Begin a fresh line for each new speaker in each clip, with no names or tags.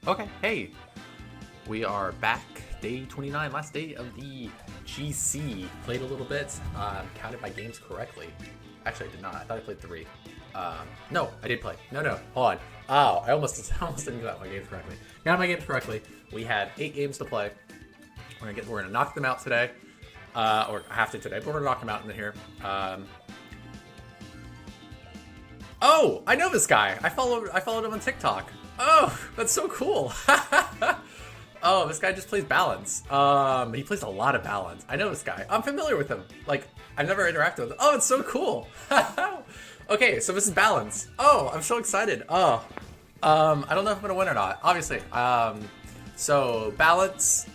Okay, hey, we are back. Day 29, last day of the GC. Played a little bit, counted my games correctly. Actually, I did not. I thought I played 3. No, I did play. No, hold on. Oh, I almost didn't count my games correctly. Counted my games correctly. We had 8 games to play. We're gonna knock them out today, or have to today, but we're gonna knock them out in here. Oh, I know this guy. I followed him on TikTok. Oh, that's so cool. Oh, this guy just plays balance. He plays a lot of balance. I know this guy. I'm familiar with him. Like, I've never interacted with him. Oh, it's so cool. Okay, so this is balance. Oh, I'm so excited. Oh, I don't know if I'm gonna win or not. Obviously. So balance.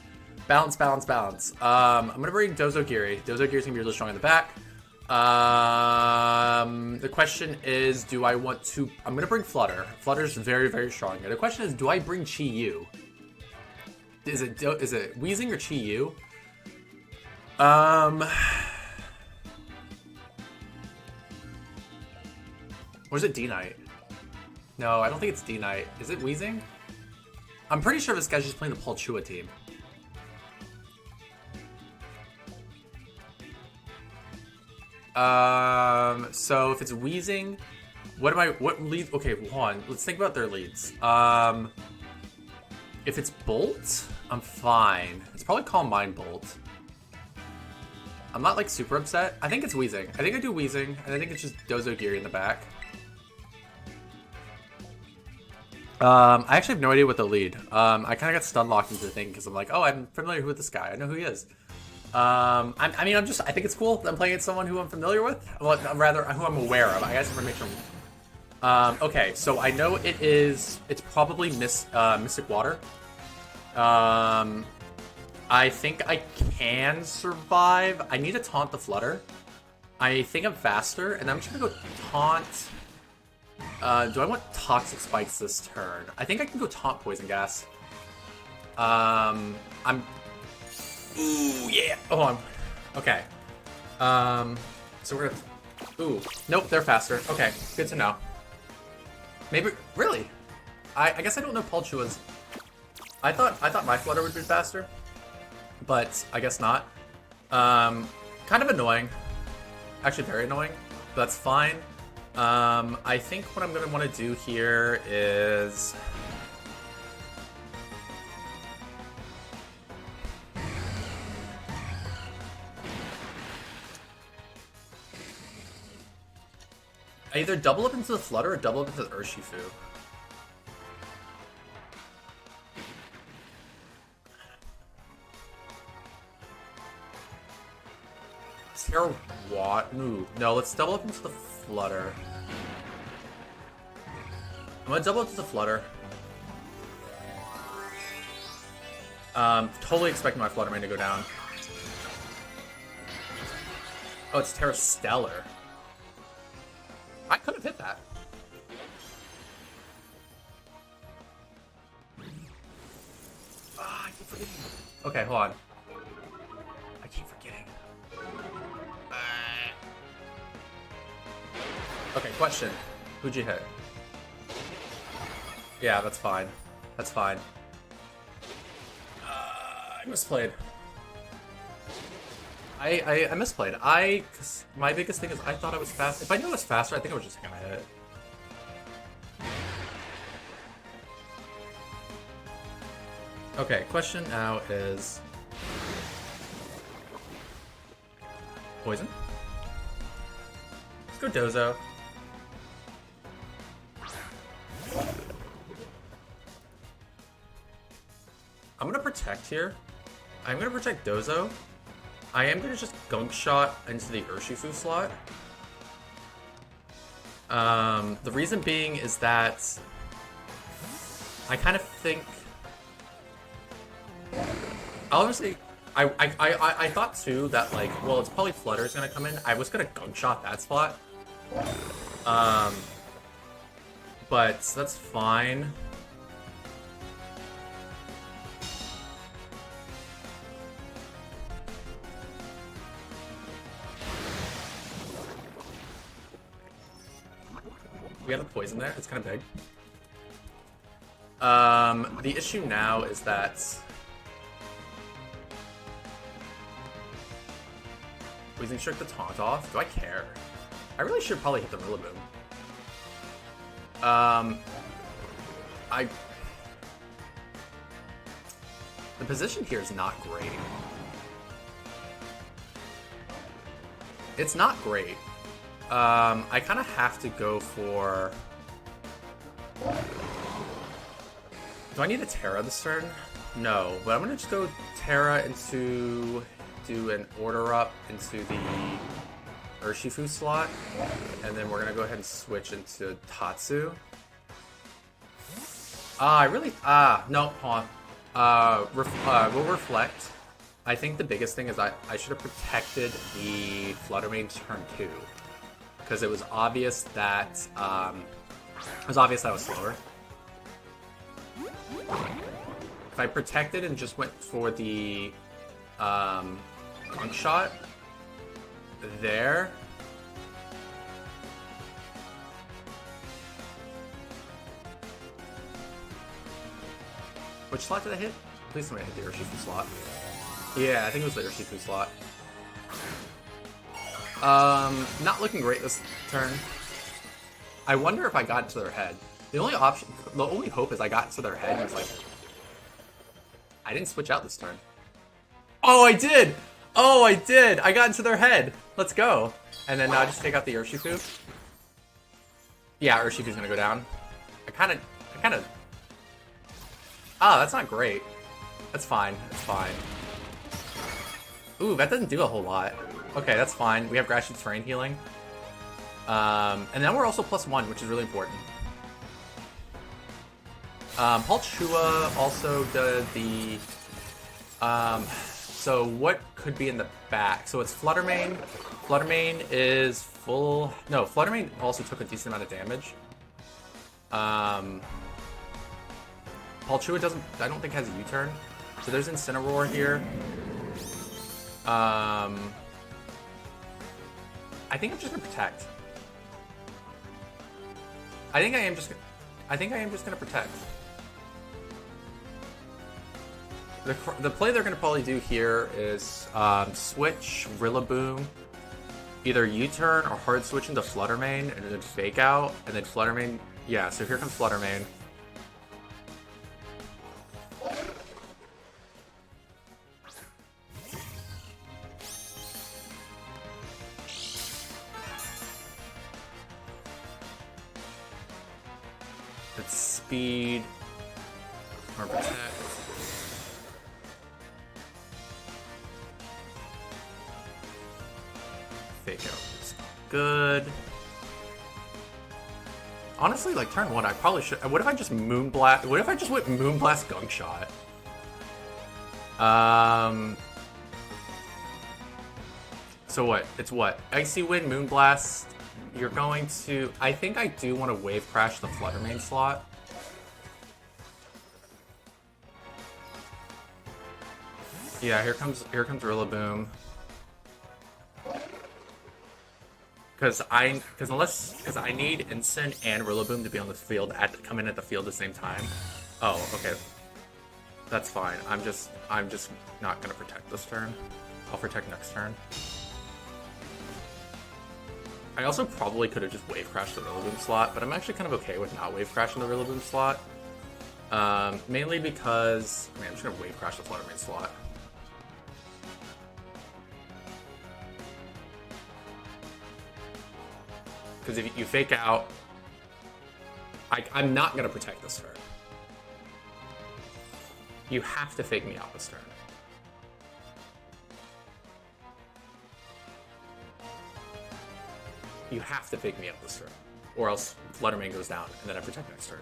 I'm gonna bring Dozo Giri. Dozo Giri's gonna be really strong in the back. The question is, do I want to... I'm going to bring Flutter. Flutter's very, very strong. The question is, do I bring Chi Yu? Is it Wheezing or Chi Yu? Or is it D-Knight? No, I don't think it's D-Knight. Is it Wheezing? I'm pretty sure this guy's just playing the Paul Chua team. So if it's Wheezing, what lead? Okay, hold on. Let's think about their leads. If it's Bolt, I'm fine. It's probably Calm Mind Bolt. I'm not like super upset. I think it's Wheezing. I think I do Wheezing, and I think it's just Dozo Giri in the back. I actually have no idea what the lead. I kind of got stun locked into the thing because I'm like, oh, I'm familiar with this guy. I know who he is. I think it's cool that I'm playing against someone who I'm familiar with. Well, rather, who I'm aware of. I guess information. Okay, so I know it's probably Mystic Water. I think I can survive. I need to taunt the Flutter. I think I'm faster, and I'm just gonna go taunt. Do I want Toxic Spikes this turn? I think I can go taunt Poison Gas. Ooh, yeah. Oh, okay. So we're gonna... Ooh. Nope, they're faster. Okay, good to know. Maybe... Really? I guess I don't know Paul Chua's... I thought my Flutter would be faster. But I guess not. Kind of annoying. Actually very annoying. But that's fine. I think what I'm gonna want to do here is... I either double up into the Flutter or double up into the Urshifu. Terra what? No, let's double up into the Flutter. I'm gonna double up into the Flutter. Totally expecting my Flutter Mane to go down. Oh, it's Terra Stellar. I could have hit that. Ah, I keep forgetting. Okay, hold on. I keep forgetting. Okay, question. Who'd you hit? Yeah, that's fine. That's fine. I misplayed. I misplayed. Cause my biggest thing is I thought I was fast. If I knew I was faster, I think I was just gonna hit it. Okay, question now is... Poison? Let's go Dozo. I'm gonna protect here. I'm gonna protect Dozo. I am going to just Gunk Shot into the Urshifu slot. The reason being is that I kind of think... Honestly, I thought too that, like, well, it's probably Flutter's going to come in. I was going to Gunk Shot that spot. But that's fine. We got a poison there. It's kind of big. The issue now is that we can trick the taunt off. Do I care? I really should probably hit the Rillaboom. The position here is not great. It's not great. I kind of have to go for... Do I need a Terra this turn? No, but I'm going to just go Terra into... do an order up into the Urshifu slot. And then we're going to go ahead and switch into Tatsu. No, hold on. We'll reflect. I think the biggest thing is I should have protected the Flutter Mane turn 2. Because it was obvious that I was slower. If I protected and just went for the Gunk Shot there. Which slot did I hit? Please somebody hit the Urshifu slot. Yeah, I think it was the Urshifu slot. Not looking great this turn. I wonder if I got into their head. The only hope is I got into their head and was like, I didn't switch out this turn. Oh, I did! Oh, I did! I got into their head. Let's go. And then now just take out the Urshifu. Yeah, Urshifu's gonna go down. I kind of. Ah, that's not great. That's fine. That's fine. Ooh, that doesn't do a whole lot. Okay, that's fine. We have Grassroots Terrain Healing. And then we're also +1, which is really important. Palchua also does the... so what could be in the back? So it's Flutter Mane. Flutter Mane is full... No, Flutter Mane also took a decent amount of damage. Palchua doesn't... I don't think has a U-turn. So there's Incineroar here. I think I'm just gonna protect. I think I am just gonna protect. The play they're gonna probably do here is switch Rillaboom, either U-turn or hard switch into Flutter Mane, and then fake out, and then Flutter Mane. Yeah, so here comes Flutter Mane. It's speed or protect. Fake out is good. Honestly, like turn 1, I probably should. What if I just Moonblast? What if I just went Moonblast Gunk Shot? So what? It's what? Icy Wind, Moonblast. You're going to... I think I do want to Wave Crash the Flutter Mane slot. Yeah, here comes Rillaboom. Because I need Instant and Rillaboom to be on the field come in at the field at the same time. Oh, okay. That's fine. I'm just not gonna protect this turn. I'll protect next turn. I also probably could have just Wave Crashed the Rillaboom slot, but I'm actually kind of okay with not Wave Crashing the Rillaboom slot. Mainly because... I mean, I'm just gonna Wave Crash the Flutter Mane slot. Because if you fake out... I'm not gonna protect this turn. You have to fake me out this turn. You have to fake me out this turn, or else Flutter Mane goes down, and then I protect next turn.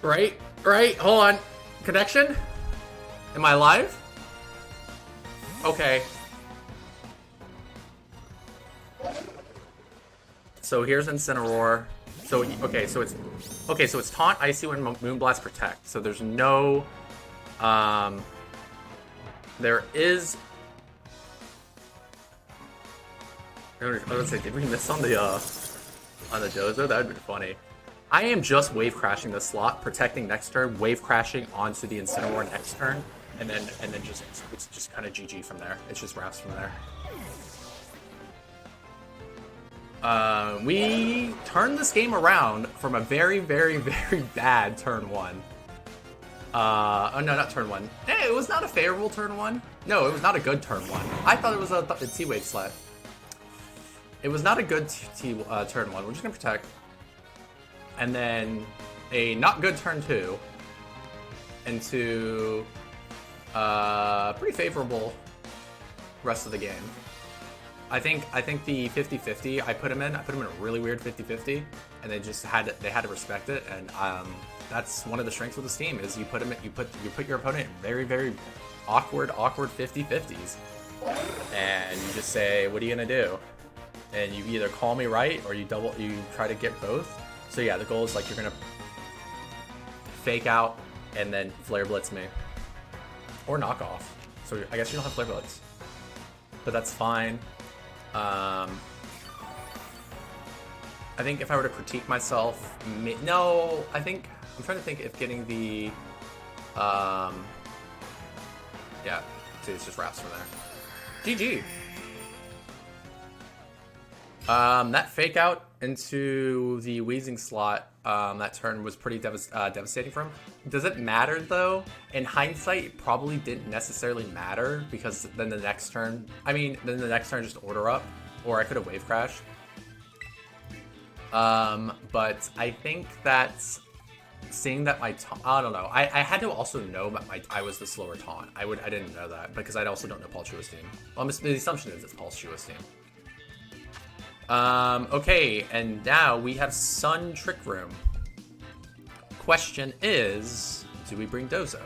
Right? Hold on. Connection? Am I live? Okay. So here's Incineroar. So it's Taunt, Icy Wind, Moonblast, Protect. So there's no, there is was gonna say, did we miss on the dozo? That would be funny. I am just wave crashing this slot, protecting next turn, wave crashing onto the Incineroar next turn, and then just it's just kind of GG from there. It's just wraps from there. We turned this game around from a very, very, very bad turn 1. Oh no, not turn 1. Hey, it was not a favorable turn 1. No, it was not a good turn 1. I thought it was a T-Wave slot. It was not a good turn 1. We're just gonna protect. And then a not good turn 2 into pretty favorable rest of the game. I think the 50-50 I put him in a really weird 50-50, and they had to respect it, and that's one of the strengths with this team is you put your opponent in very, very awkward 50-50s, and you just say, what are you gonna do? And you either call me right or you try to get both. So yeah, the goal is like you're gonna fake out and then flare blitz me or knock off. So I guess you don't have flare blitz, but that's fine. I think if I were to critique myself, no, I think I'm trying to think if getting the yeah, see, it's just wraps from there. GG. That fake out into the Wheezing slot that turn was pretty devastating for him. Does it matter though? In hindsight, it probably didn't necessarily matter because then the next turn, just order up, or I could have wave crashed. But I think that seeing that my I don't know. I had to also know that I was the slower taunt. I didn't know that because I also don't know Paul Chua's team. Well, the assumption is it's Paul Chua's team. Okay, and now we have Sun Trick Room. Question is, do we bring Dozo?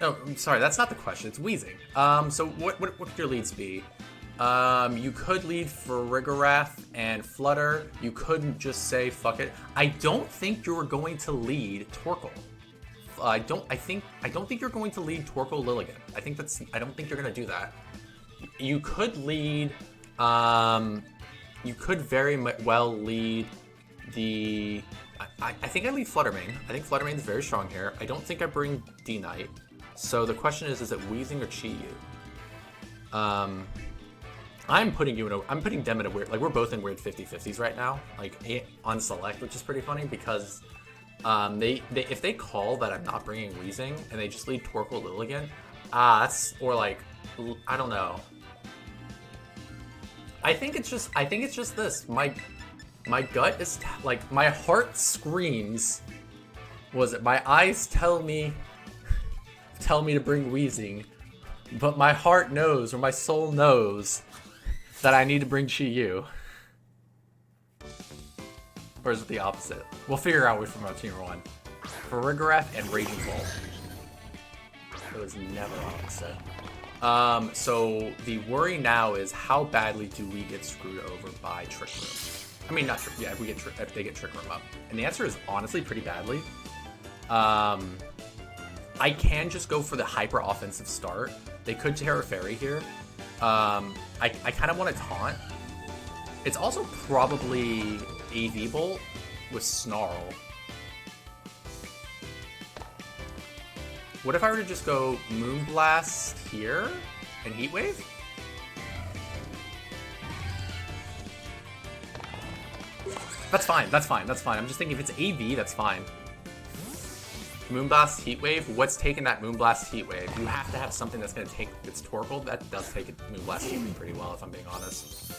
Oh, I'm sorry, that's not the question, it's Wheezing. So what could your leads be? You could lead for Rigorath and Flutter. You couldn't just say fuck it. I don't think you're going to lead Torkoal. I don't think you're going to lead Torkoal Lilligant. I don't think you're gonna do that. You could lead. You could very well lead the. I think I lead Fluttermane. I think Fluttermane is very strong here. I don't think I bring D-Knight. So the question is it Wheezing or Chi Yu? I'm putting them in a weird, like we're both in weird 50-50s right now, like on select, which is pretty funny because if they call that I'm not bringing Wheezing and they just lead Torkoal Lilligant, or like, I don't know. I think it's just this. My gut is like, my heart screams, my eyes tell me to bring Wheezing, but my heart knows, or my soul knows, that I need to bring Chi Yu. Or is it the opposite? We'll figure out which from our team one. For Rigorath and Raging Bolt. It was never opposite. So the worry now is how badly do we get screwed over by Trick Room? I mean, not Trick. Yeah, if they get Trick Room up, and the answer is honestly pretty badly. I can just go for the hyper offensive start. They could Terra Fairy here. I kind of want to taunt. It's also probably AV Bolt with Snarl. What if I were to just go Moonblast here and Heat Wave? That's fine. I'm just thinking if it's AV, that's fine. Moonblast Heat Wave. What's taking that Moonblast Heat Wave? You have to have something that's going to take its Torkoal. That does take it Moonblast Heat Wave pretty well, if I'm being honest.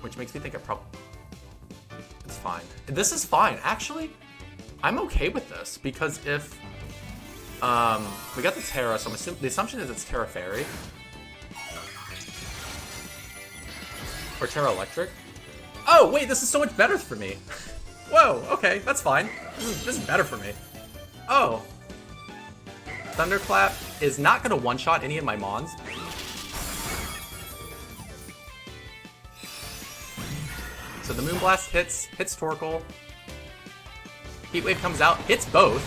Which makes me think it's fine. This is fine. Actually, I'm okay with this because if we got the Terra, so the assumption is it's Terra Fairy or Terra Electric. Oh wait, this is so much better for me. Whoa, okay, that's fine. This is better for me. Oh. Thunderclap is not going to one-shot any of my Mons. So the Moonblast hits Torkoal. Heat Wave comes out, hits both.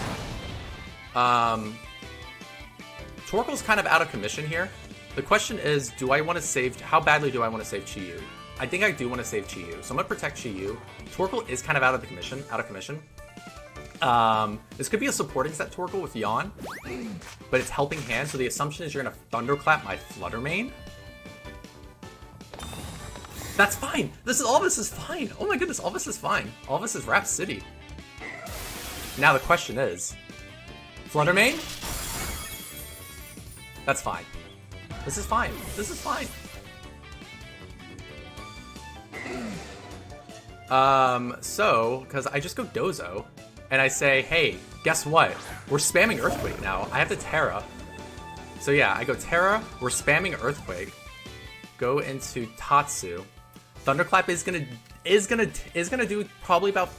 Torkoal's kind of out of commission here. The question is, do I want to save... How badly do I want to save Chi-Yu? I think I do want to save Chi-Yu, so I'm going to protect Chi-Yu. Torkoal is kind of out of commission. This could be a supporting set Torkoal with Yawn, but it's helping hand, so the assumption is you're going to Thunderclap my Flutter Mane. That's fine! All this is fine! Oh my goodness, all this is fine. All this is Rap City. Now the question is... Flutter Mane? That's fine. This is fine. This is fine. So, because I just go Dozo, and I say, hey, guess what? We're spamming Earthquake now. I have the Terra. So yeah, I go Terra, we're spamming Earthquake. Go into Tatsu. Thunderclap is gonna do probably about,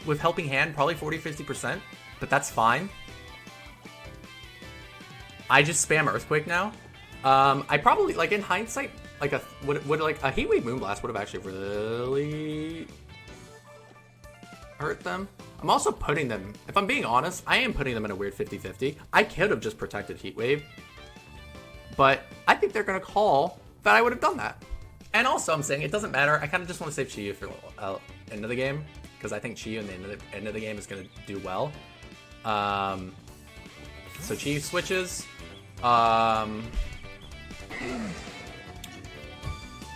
with Helping Hand, probably 40-50%, but that's fine. I just spam Earthquake now. I probably, like, in hindsight, like would like a Heatwave Moonblast would have actually really hurt them. I'm also putting them, if I'm being honest, I am putting them in a weird 50-50. I could have just protected Heatwave, but I think they're gonna call that I would have done that. And also, I'm saying it doesn't matter. I kind of just want to save Chi-Yu for end of the game, because I think Chi-Yu in the end of the game is gonna do well. So Chi-Yu switches.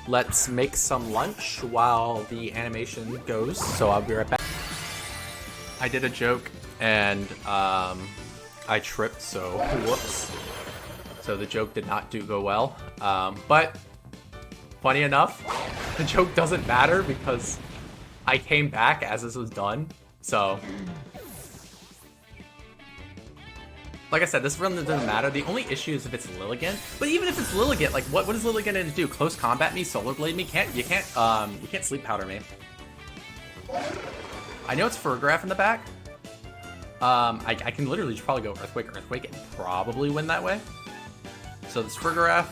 Let's make some lunch while the animation goes, so I'll be right back. I did a joke and I tripped, so whoops. So the joke did not go well, but funny enough, the joke doesn't matter because I came back as this was done, so like I said, this run doesn't matter. The only issue is if it's Lilligant. But even if it's Lilligant, like what is Lilligant going to do? Close combat me, Solar Blade me? You can't Sleep Powder me. I know it's Furgraph in the back. I can literally just probably go Earthquake, and probably win that way. So this Furgraph.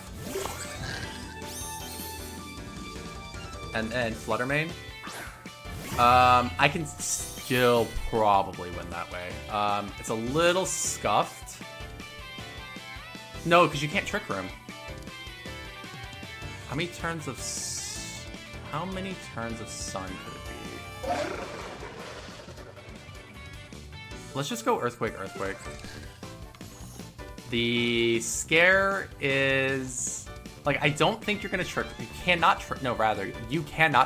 And then Flutter Mane. I can still probably win that way. It's a little scuffed. No, because you can't Trick Room. How many turns of Sun could it be? Let's just go Earthquake. The scare is... Like, I don't think you're going to Trick... You cannot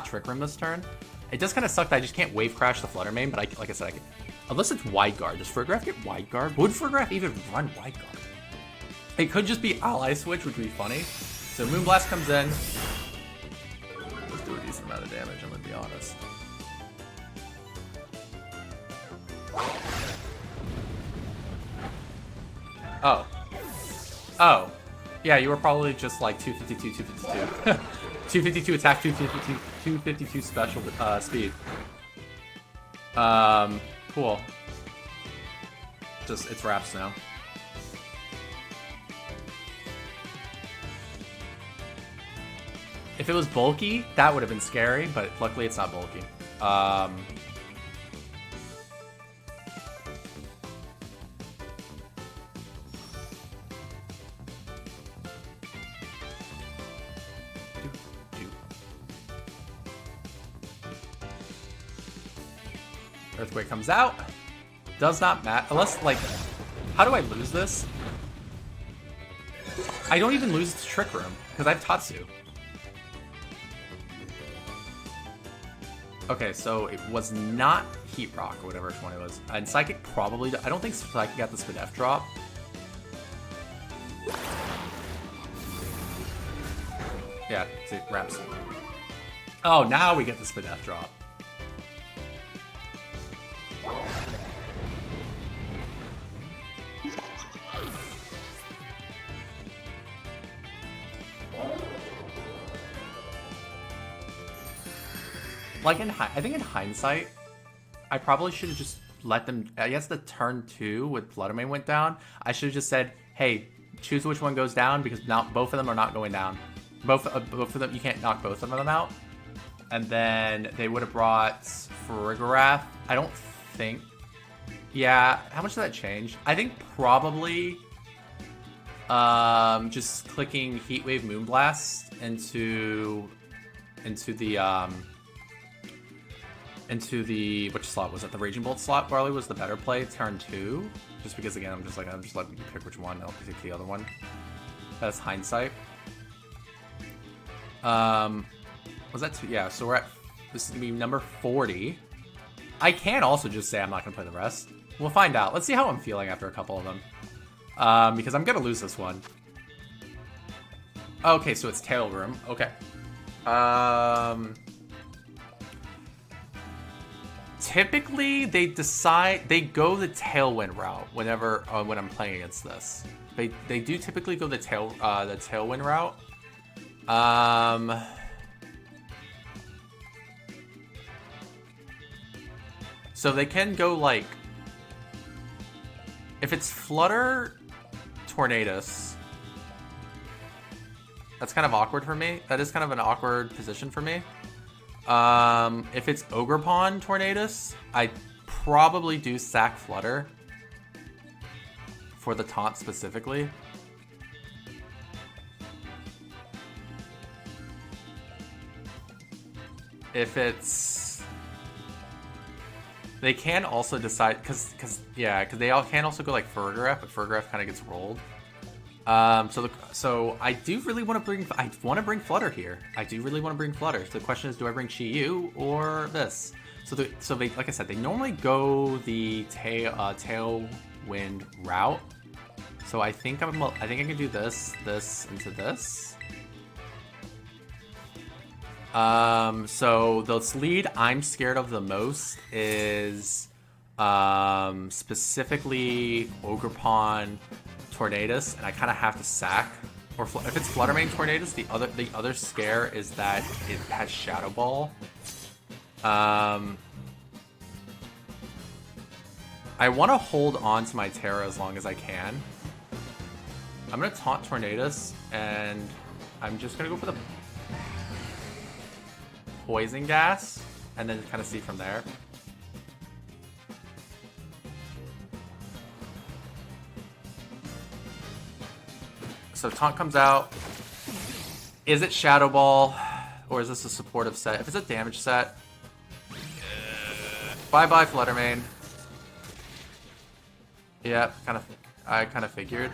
Trick Room this turn. It does kind of suck that I just can't Wave Crash the Flutter Mane, but like I said, I can... Unless it's Wide Guard. Does Furgraph get Wide Guard? Would Furgraph even run Wide Guard? It could just be Ally Switch, which would be funny. So Moonblast comes in. Let's do a decent amount of damage, I'm going to be honest. Oh. Yeah, you were probably just like 252. 252 attack, 252 special speed. Cool. It's Raps now. If it was bulky, that would have been scary, but luckily it's not bulky. Earthquake comes out. Does not matter. Unless, like, how do I lose this? I don't even lose to Trick Room, because I have Tatsu. Okay, so it was not Heat Rock, or whatever one it was. And Psychic probably... I don't think Psychic got the Spadef drop. Yeah, see, Raps. Oh, now we get the Spadef drop. Like, I think in hindsight, I probably should have just let them... I guess the turn 2 with Flutter Mane went down. I should have just said, hey, choose which one goes down, because now both of them are not going down. Both of them, you can't knock both of them out. And then they would have brought Farigarath. I don't think... Yeah, how much did that change? I think probably just clicking Heatwave Moonblast into the which slot was it? The Raging Bolt slot probably was the better play turn 2. Just because again I'm just letting you pick which one. I'll pick the other one. That's hindsight. Was that 2? Yeah, so we're at, this is gonna be number 40. I can also just say I'm not gonna play the rest. We'll find out. Let's see how I'm feeling after a couple of them. Because I'm gonna lose this one. Okay, so it's Tail Room. Okay. Typically, they go the Tailwind route whenever when I'm playing against this. They do typically go the Tailwind route. So they can go like, if it's Flutter Tornadus, that's kind of awkward for me. That is kind of an awkward position for me. If it's Ogerpon Tornadus, I probably do sack Flutter for the taunt specifically. If it's... They can also decide, because they all can also go like Farigarath, but Farigarath kind of gets rolled. So I do really want to bring Flutter here. I do really want to bring Flutter. So the question is, do I bring Chi-Yu or this? So they, like I said, they normally go the Tailwind route. So I think I can do this into this. So the lead I'm scared of the most is specifically Ogerpon Tornadus, and I kind of have to sack. Or if it's Fluttermane Tornadus, the other scare is that it has Shadow Ball. I want to hold on to my Terra as long as I can. I'm gonna taunt Tornadus, and I'm just gonna go for the Poison Gas, and then kind of see from there. So taunt comes out. Is it Shadow Ball, or is this a supportive set? If it's a damage set, bye-bye Fluttermane. Yeah, I kind of figured.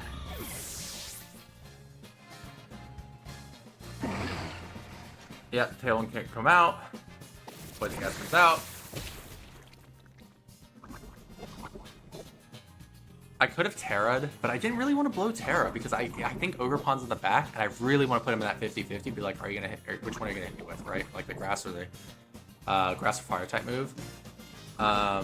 Yeah, Tailwind can't come out. Poison Gas comes out. I could have Terra'd, but I didn't really want to blow Terra because I think Ogerpon's in the back, and I really want to put him in that 50-50. Be like, are you gonna hit? Or which one are you gonna hit me with? Right, like the grass or the grass or fire type move. I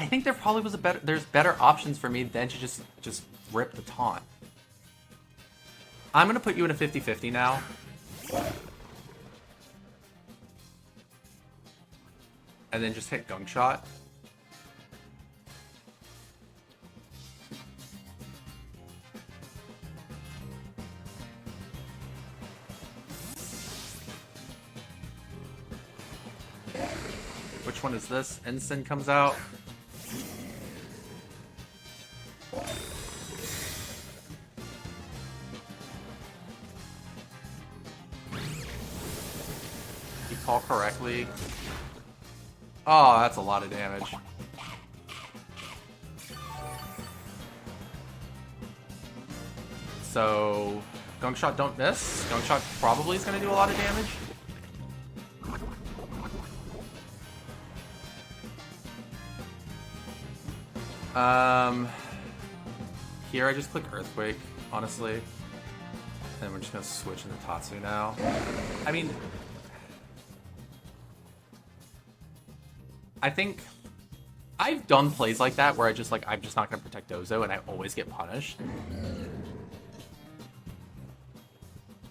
think there probably was there's better options for me than to just rip the taunt. I'm gonna put you in a 50-50 now. And then just hit Gunk Shot. Which one is this? Ensign comes out. You call correctly. Oh, that's a lot of damage. So, Gunk Shot don't miss. Gunk Shot probably is going to do a lot of damage. Here I just click Earthquake, honestly. And we're just gonna switch into Tatsu now. I mean, I think I've done plays like that where I'm just not gonna protect Dozo and I always get punished.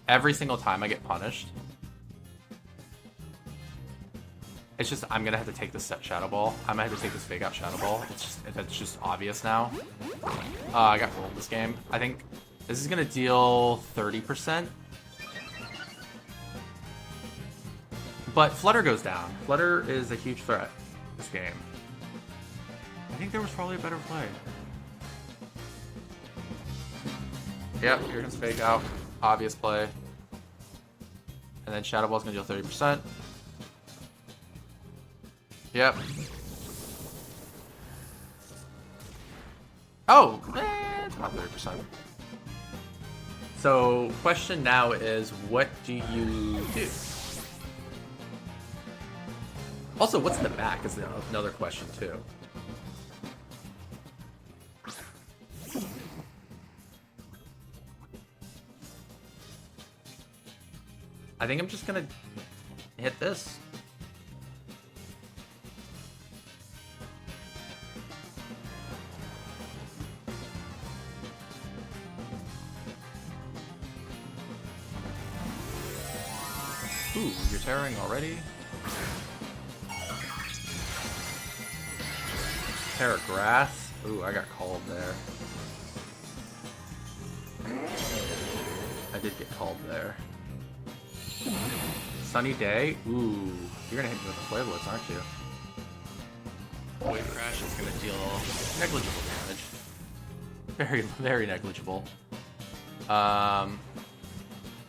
Every single time I get punished. It's just, I'm gonna have to take this Shadow Ball. I'm gonna have to take this Fake Out Shadow Ball. That's just obvious now. I got rolled this game. I think this is gonna deal 30%. But Flutter goes down. Flutter is a huge threat this game. I think there was probably a better play. Yep, here comes Fake Out. Obvious play. And then Shadow Ball's gonna deal 30%. Yep. Oh! It's not 30%. So, question now is, what do you do? Also, what's in the back is another question, too. I think I'm just gonna hit this. Ooh, you're tearing already? Terra Grass? Ooh, I got called there. I did get called there. Sunny Day? Ooh, you're gonna hit me with the Flare Blitz, aren't you? Wave Crash is gonna deal negligible damage. Very, very negligible.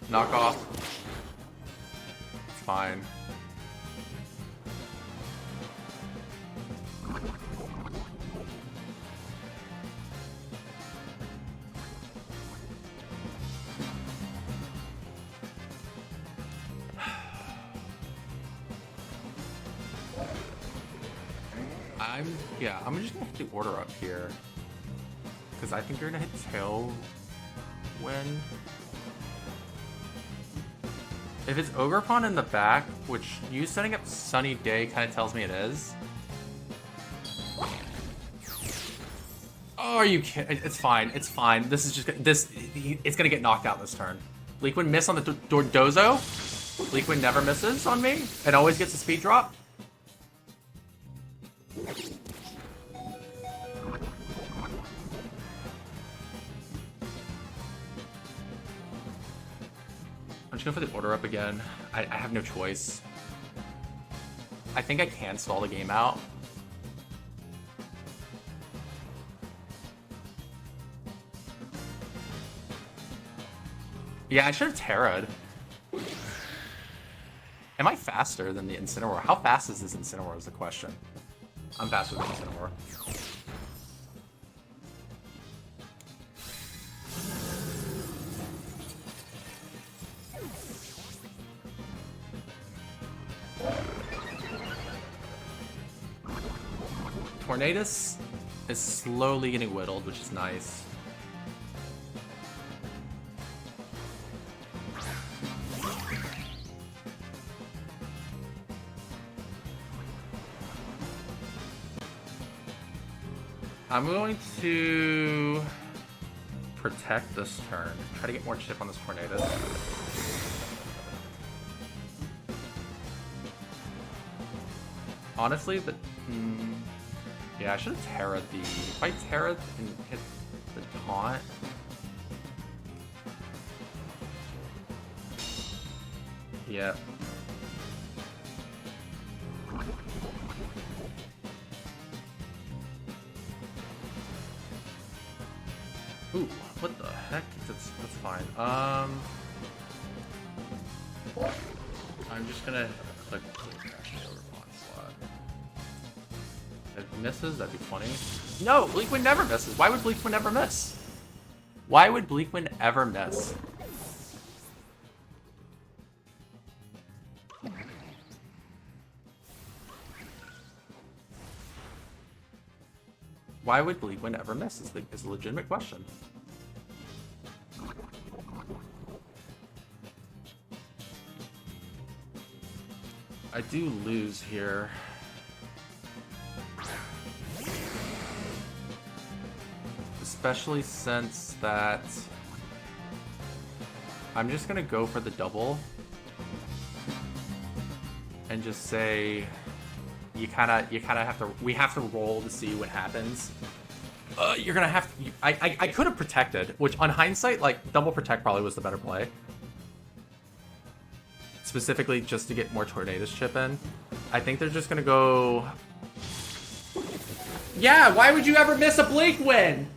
Knockoff. It's fine. I'm just gonna hit the order up here. Because I think you're gonna hit Tailwind. If it's Ogerpon in the back, which you setting up Sunny Day kind of tells me it is. Oh, are you kidding? It's fine. It's fine. This is just it's gonna get knocked out this turn. Leakwind miss on the Dozo. Leakwind never misses on me. It always gets a speed drop. I'm just going for the order up again. I have no choice. I think I can stall the game out. Yeah, I should have Terra'd. Am I faster than the Incineroar? How fast is this Incineroar is the question. I'm faster than Incineroar. Tornadus is slowly getting whittled, which is nice. I'm going to protect this turn. Try to get more chip on this Tornadus. Honestly, yeah, I should have Terra'd the... If I Terra'd and hit the taunt... Yeah. Ooh, what the heck? That's fine. I'm just gonna click over Onslaught. If it misses, that'd be funny. No, Bleakwind never misses. Why would Bleakwind ever miss? Why would Bleakwind ever miss? Why would Bleakwind ever miss is a legitimate question. I do lose here. Especially since that I'm just gonna go for the double and just say you kind of have to. We have to roll to see what happens. You're gonna have to. I could have protected, which on hindsight, like double protect probably was the better play. specifically just to get more Tornadus chip in. I think they're just gonna go... Yeah, why would you ever miss a Blink win?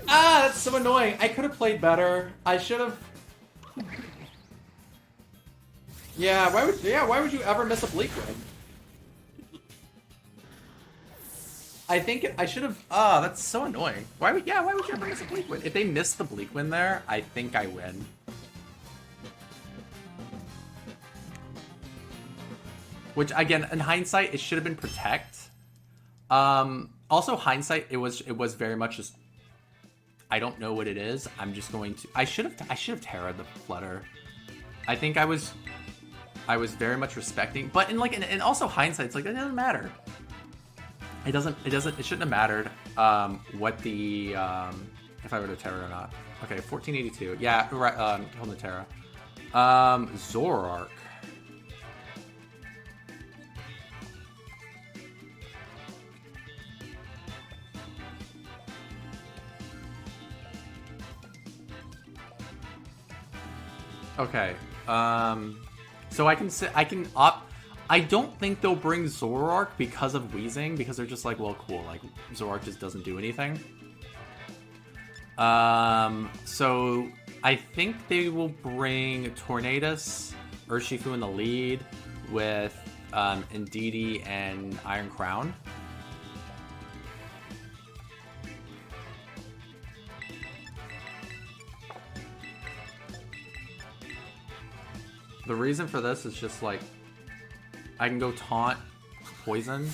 Ah, that's so annoying. I could have played better. I should have... Yeah, why would you ever miss a Bleak win? I think I should have... Ah, that's so annoying. Why would you ever miss a Bleak win? If they miss the Bleak win there, I think I win. Which, again, in hindsight, it should have been Protect. Also, hindsight, it was very much just... I don't know what it is. I'm just going to... I should have Terra'd the Flutter. I think I was very much respecting, but in also hindsight, it's like, it doesn't matter. It shouldn't have mattered, what the, if I were to Terra or not. Okay, 1482. Yeah, right, hold the Terra. Zoroark. Okay, so I can opt. I don't think they'll bring Zoroark because of Weezing, because they're just like, well, cool, like Zoroark just doesn't do anything. So I think they will bring Tornadus, Urshifu in the lead with Indeedee and Iron Crown. The reason for this is just like, I can go Taunt, Poison.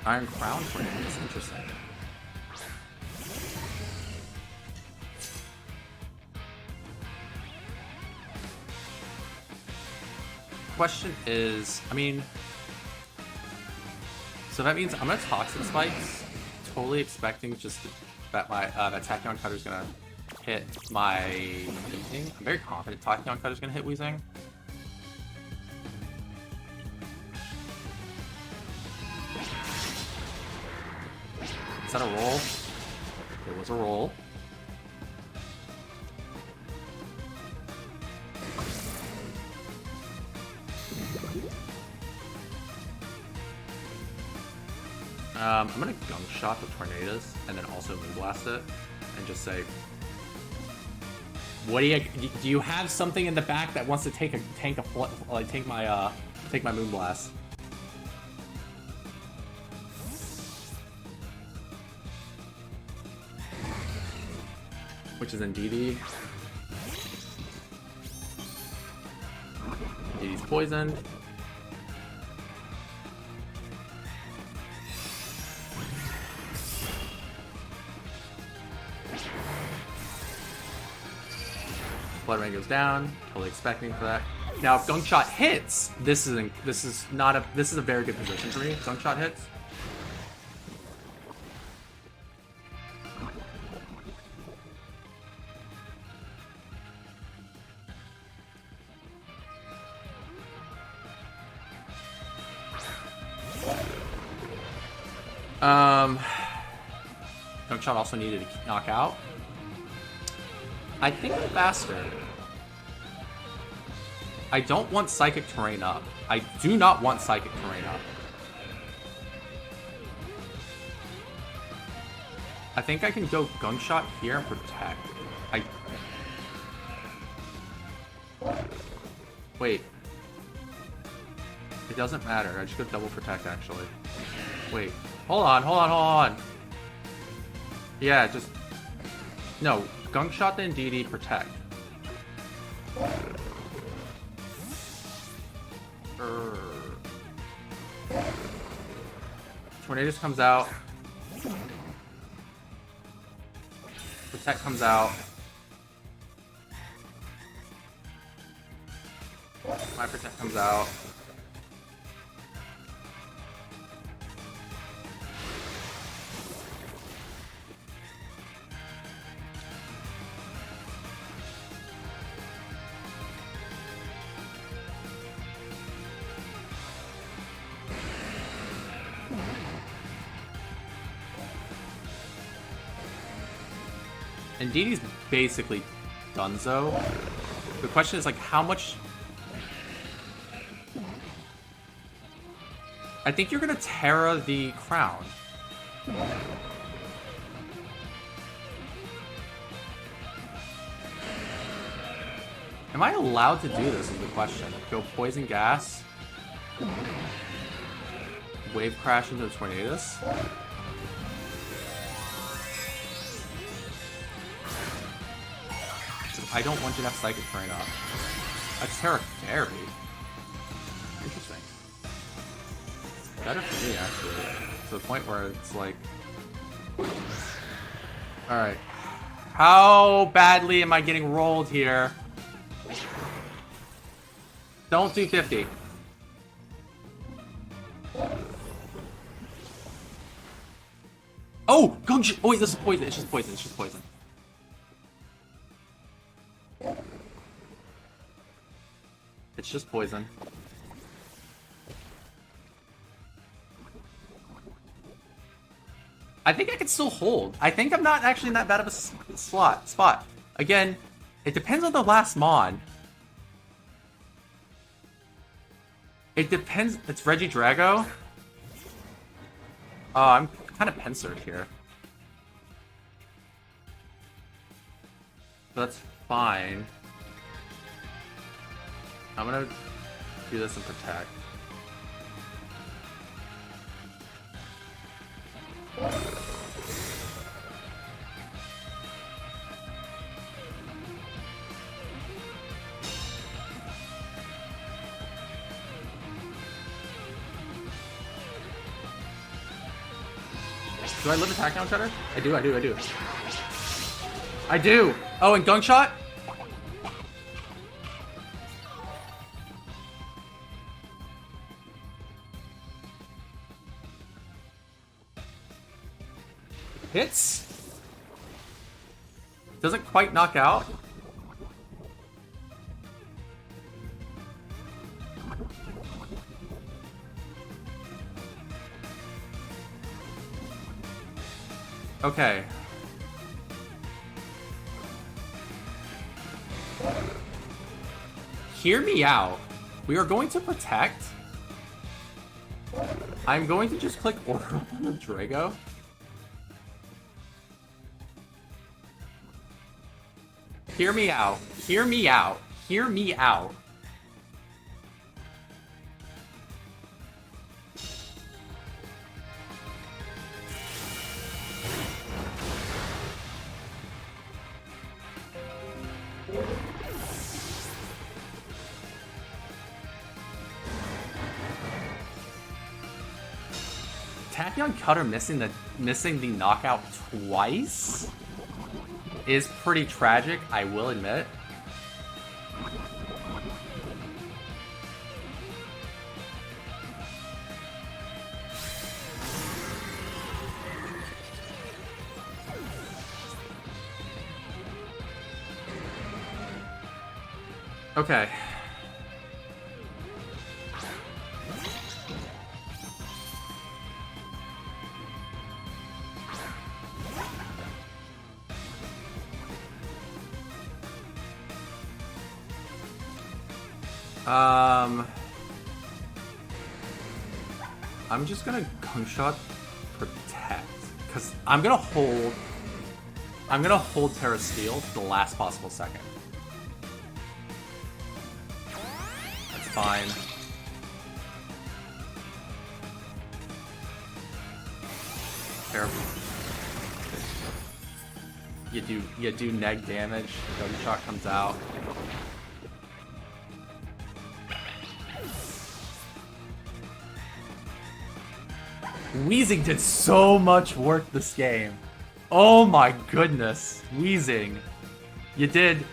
Iron Crown for him is interesting. Question is, I mean, so that means I'm gonna Toxic Spikes. Totally expecting just that my that Tachyon Cutter's gonna hit my Weezing. I'm very confident Tachyon Cutter's gonna hit Weezing. Is that a roll? It was a roll. I'm gonna Gunk Shot the Tornadus and then also Moonblast it and just say, "What do you have something in the back that wants to take my Moonblast?" Which is Indeedee. Indeedee's poisoned. Blood Rain goes down. Totally expecting for that. Now, if Gunk Shot hits, this is a very good position for me. If Gunk Shot hits. Gunk Shot also needed to knock out. I think faster. I don't want Psychic Terrain up. I do not want Psychic Terrain up. I think I can go Gunk Shot here and Protect. Wait. It doesn't matter. I just go double Protect, actually. Wait. Hold on. Yeah, just... No. Gunk Shot the Indeedee, Protect. Tornadus comes out. Protect comes out. My Protect comes out. And Didi's basically donezo. The question is, like, how much... I think you're gonna Terra the crown. Am I allowed to do this is the question. Go Poison Gas. Wave Crash into the Tornadus. I don't want you to have Psychic Terrain up. That's Terra Fairy. Interesting. It's better for me, actually. To the point where it's like... Alright. How badly am I getting rolled here? Don't do 50. Oh! Gungshot! Oh wait, this is poison. It's just poison. It's just poison. It's just poison. I think I can still hold. I think I'm not actually in that bad of a spot. Again, it depends on the last Mon. It depends. It's Regidrago. Oh, I'm kind of Pensered here. So that's fine. I'm gonna do this and protect. Do I live attack now, Cheddar? I do. I do! Oh, and Gungshot? Hits? Doesn't quite knock out. Okay. Hear me out. We are going to protect. I'm going to just click Order on the Drago. Hear me out. Hear me out. Hear me out. Tachyon Cutter missing the knockout twice is pretty tragic, I will admit. Okay. I'm just gonna Gungshot protect, because I'm gonna hold Terra Steel to the last possible second. That's fine. Terrible. You do neg damage, Gungshot comes out. Weezing did so much work this game. Oh my goodness. Weezing. You did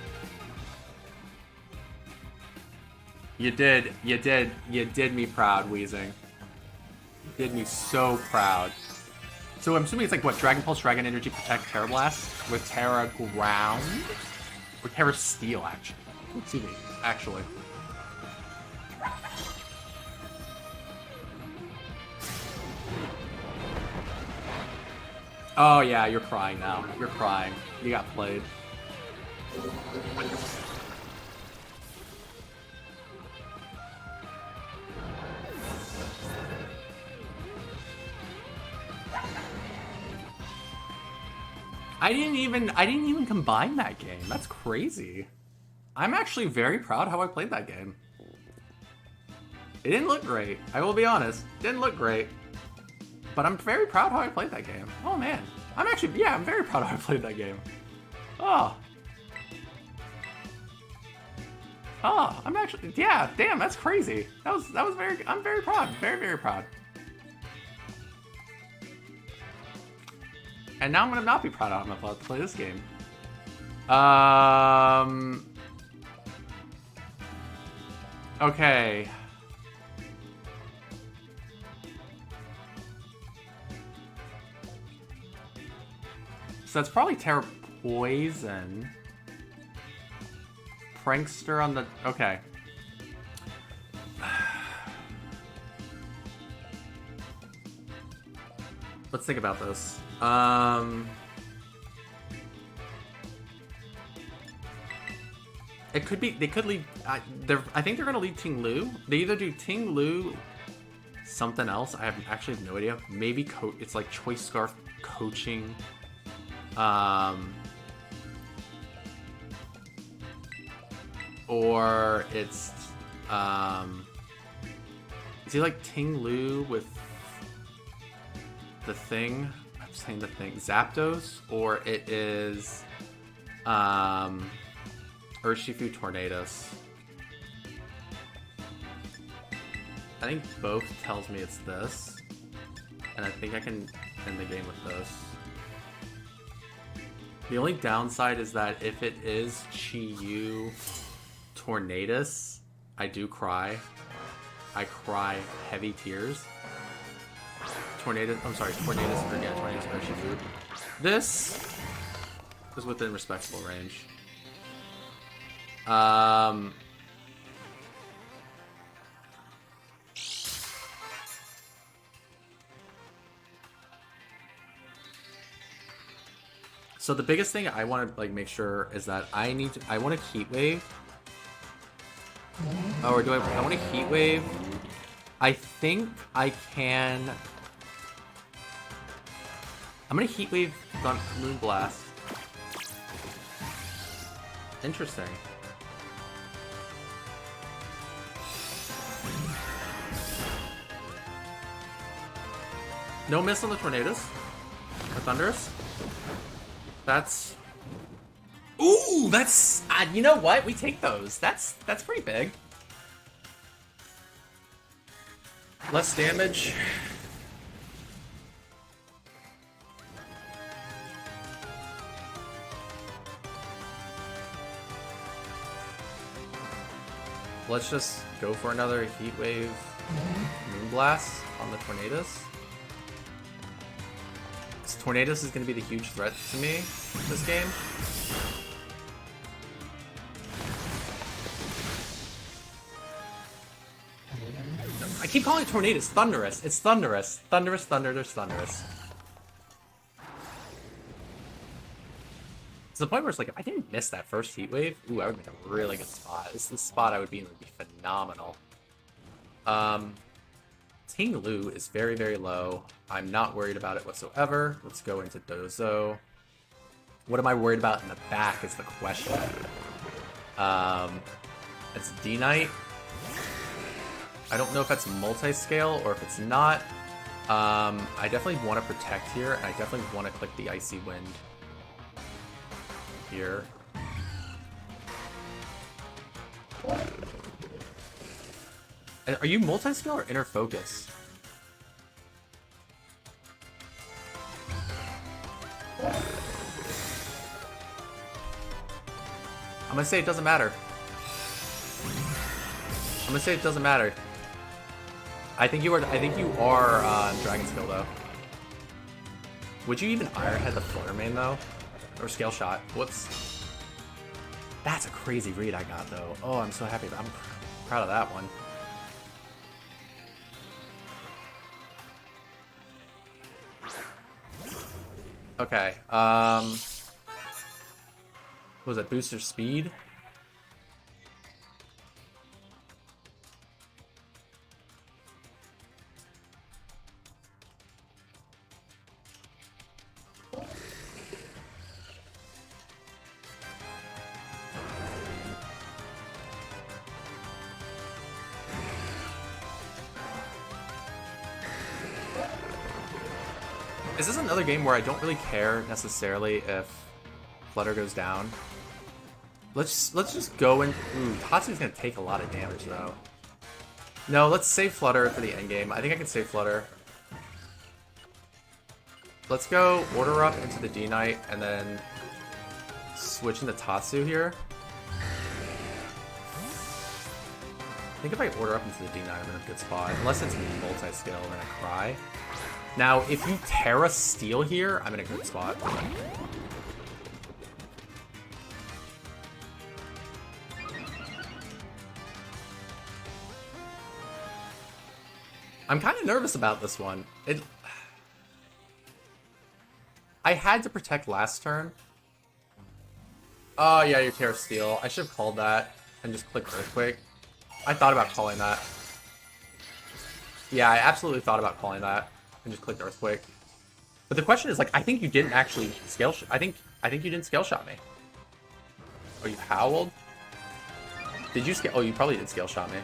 me proud, Weezing. You did me so proud. So I'm assuming it's like what, Dragon Pulse, Dragon Energy, Protect, Terra Blast with Terra Ground? Or Terra Steel, actually. Excuse me, actually. Oh yeah, you're crying now. You're crying. You got played. I didn't even combine that game. That's crazy. I'm actually very proud how I played that game. It didn't look great. I will be honest. Didn't look great. But I'm very proud how I played that game. Oh man. I'm very proud how I played that game. Oh. Oh, yeah, damn, that's crazy. I'm very proud. Very, very proud. And now I'm gonna not be proud how I'm about to play this game. Okay. So that's probably Terra Poison. Prankster on the... Okay. Let's think about this. It could be... They could lead... I think they're going to lead Ting Lu. They either do Ting Lu... Something else. I actually have no idea. Maybe it's like Choice Scarf coaching... or it's is he like Ting Lu with the thing? I'm saying the thing, Zapdos, or it is Urshifu Tornadus. I think both tells me it's this, and I think I can end the game with this. The only downside is that if it is Chi-Yu Tornadus, I do cry. I cry heavy tears. Tornadus Urshifu. This is within respectable range. So the biggest thing I want to like make sure is that I want a Heat Wave. Or do I want a Heat Wave? I think I can. I'm gonna Heat Wave Moon Blast. Interesting. No miss on the Tornadus or Thunderous. That's... Ooh, that's... you know what? We take those. That's pretty big. Less damage. Let's just go for another Heat Wave Moonblast on the Tornadus. Tornadus is going to be the huge threat to me this game. I keep calling it Tornadus. Thunderous. It's Thunderous. Thunderous, Thunderous, Thunderous. To the point where it's like, if I didn't miss that first Heat Wave, ooh, I would be in a really good spot. This is the spot I would be in would be phenomenal. Ting Lu is very, very low. I'm not worried about it whatsoever. Let's go into Dozo. What am I worried about in the back is the question. It's D-Knight. I don't know if that's multi-scale or if it's not. I definitely want to protect here, and I definitely want to click the Icy Wind here. Are you multi-scale or inner focus? I'm gonna say it doesn't matter. I'm gonna say it doesn't matter. I think you are Dragon Skill though. Would you even Ironhead the Flutter Mane though? Or Scale Shot? Whoops. That's a crazy read I got though. Oh, I'm so happy. I'm proud of that one. Okay. What was it? Booster speed? Is this another game where I don't really care necessarily if Flutter goes down? Let's just go in. Ooh, Tatsu's gonna take a lot of damage though. No, let's save Flutter for the end game. I think I can save Flutter. Let's go order up into the D Knight and then switch into Tatsu here. I think if I order up into the D Knight, I'm in a good spot. Unless it's multi-skill and I cry. Now, if you Terra Steel here, I'm in a good spot. I'm kind of nervous about this one. I had to protect last turn. Oh yeah, your Terra Steel. I should have called that and just clicked Earthquake. I thought about calling that. Yeah, I absolutely thought about calling that and just clicked Earthquake. But the question is, like, I think you didn't actually scale. I think you didn't scale shot me. Oh, you howled? Did you scale? Oh, you probably did scale shot me.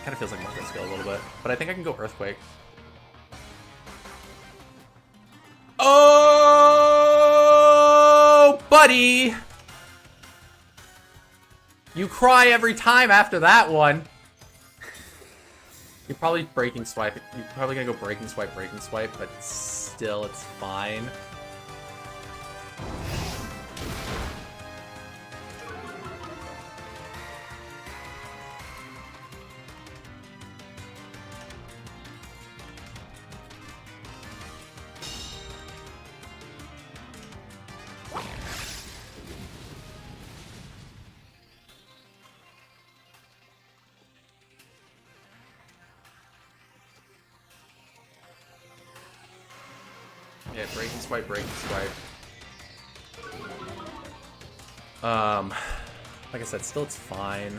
Kind of feels like multi skill a little bit, but I think I can go Earthquake. Oh, buddy! You cry every time after that one. You're probably breaking swipe. You're probably gonna go breaking swipe, but still, it's fine. Yeah, breaking swipe. Like I said, still it's fine.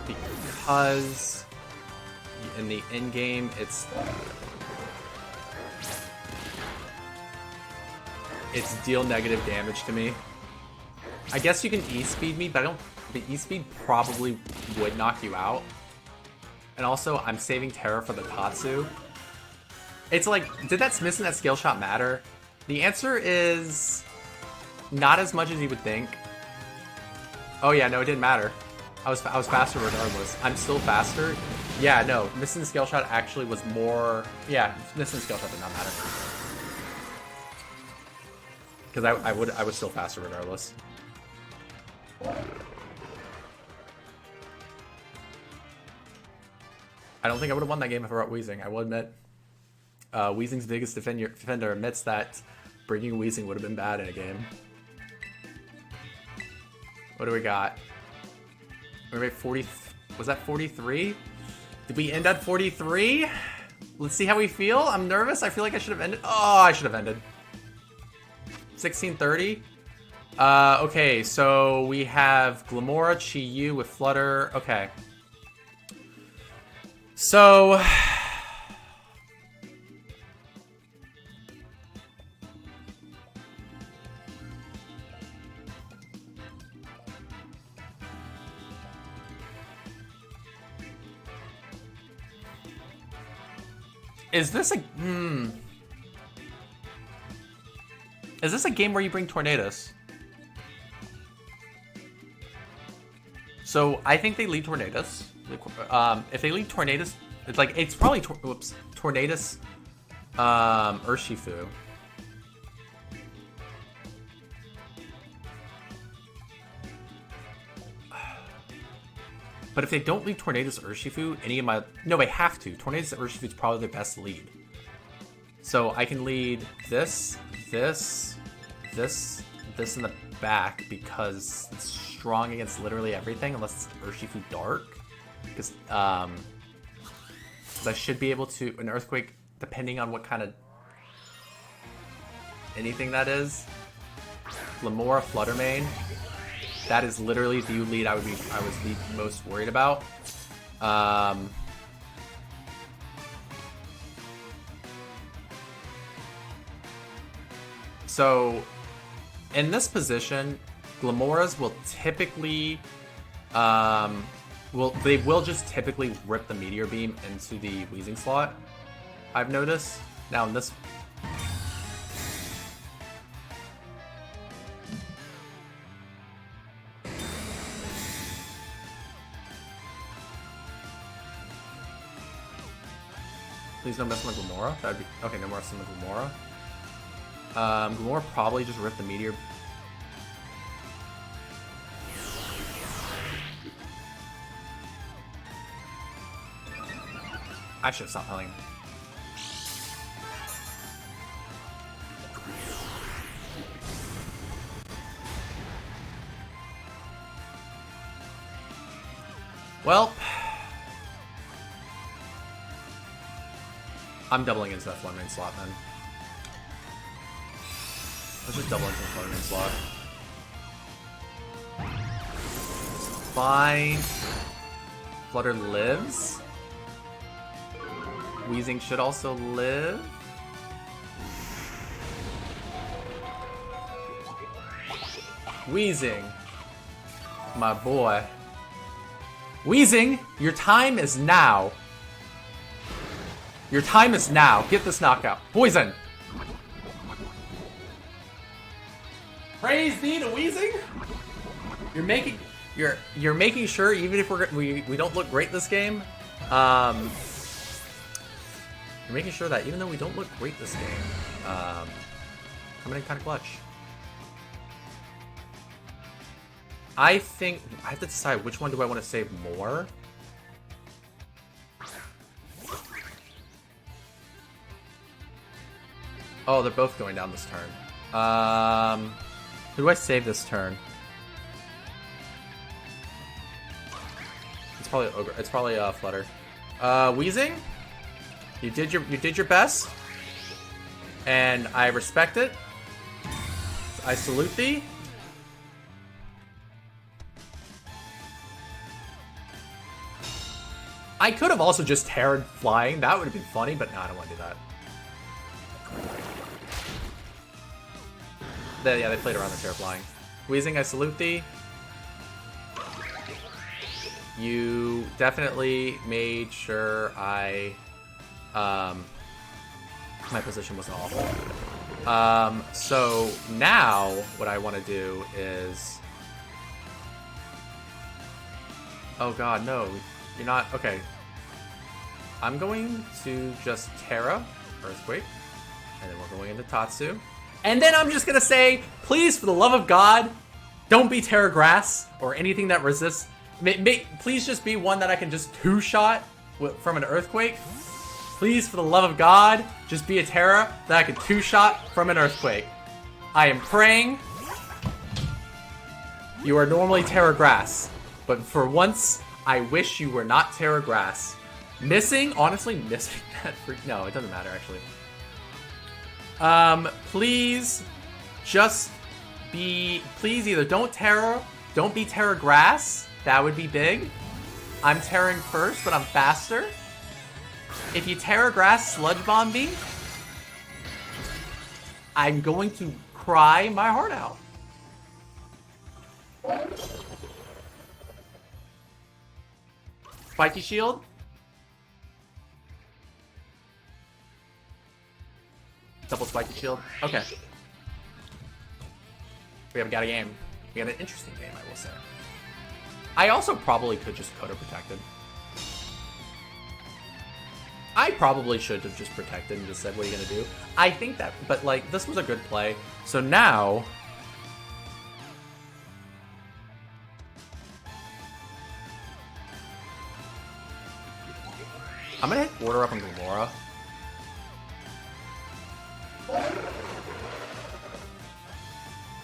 Because in the end game, it's deal negative damage to me. I guess you can E-speed me, but I don't. The E-speed probably would knock you out. And also, I'm saving Terra for the Tatsu. It's like, did that missing that scale shot matter? The answer is not as much as you would think. Oh yeah, no, it didn't matter. I was faster regardless. I'm still faster. Yeah, no, missing the scale shot actually was more. Yeah, missing the scale shot did not matter. Because I was still faster regardless. I don't think I would have won that game if I brought Weezing, I will admit. Weezing's biggest defender admits that bringing Weezing would have been bad in a game. What do we got? We're at 40. Was that 43? Did we end at 43? Let's see how we feel. I'm nervous. I feel like I should have ended. Oh, I should have ended. 1630. Okay, so we have Glamora, Chi-Yu with Flutter. Okay. So is this a Is this a game where you bring Tornadoes? So I think they lead Tornadoes. If they lead Tornadoes, it's probably Tornadoes, Urshifu. But if they don't lead Tornadoes Urshifu, no, they have to. Tornadoes Urshifu is probably the best lead. So I can lead this, this in the back because it's strong against literally everything unless it's Urshifu Dark. Because I should be able to an Earthquake depending on what kind of anything that is. Lamora Fluttermane. That is literally the lead I was the most worried about. So in this position, Glamoras will typically they will just typically rip the Meteor Beam into the Weezing slot, I've noticed. Now in this please don't mess with my Glamora. That'd be okay, no more messing with Glamora. Glamora probably just ripped the Meteor. I should have stopped playing. Well, I'm doubling into that Fluttermane slot then. Let's just double into the Fluttermane slot. Fine. Flutter lives. Weezing should also live. Weezing. My boy. Weezing, your time is now. Your time is now. Get this knockout. Poison. Praise thee to Weezing. You're making sure even if we don't look great this game, you're making sure that even though we don't look great this game, coming in kind of clutch. I think I have to decide which one do I want to save more. Oh, they're both going down this turn. Who do I save this turn? It's probably Ogre. It's probably Flutter. Weezing, you did your best, and I respect it. I salute thee. I could have also just Terran flying. That would have been funny, but no, I don't want to do that. Yeah, they played around the Terra flying. Weezing, I salute thee. You definitely made sure my position wasn't awful. So now what I want to do is... Oh god, no. You're not... Okay. I'm going to just Terra, Earthquake, and then we're going into Tatsu. And then I'm just going to say, please, for the love of God, don't be Terra Grass or anything that resists. Please just be one that I can just two-shot from an Earthquake. Please, for the love of God, just be a Terra that I can two-shot from an Earthquake. I am praying. You are normally Terra Grass, but for once, I wish you were not Terra Grass. Honestly, missing that freak. No, it doesn't matter, actually. Please, just be... Please, either don't be Terra Grass. That would be big. I'm Terraing first, but I'm faster. If you Terra Grass Sludge Bomb me, I'm going to cry my heart out. Spiky Shield. Double Spiky Shield. Okay. We have got a game. We got an interesting game, I will say. I also probably could just Coda Protected. I probably should have just protected and just said, what are you going to do? I think that, but like, this was a good play. So now... I'm going to hit Order Up on Glamora.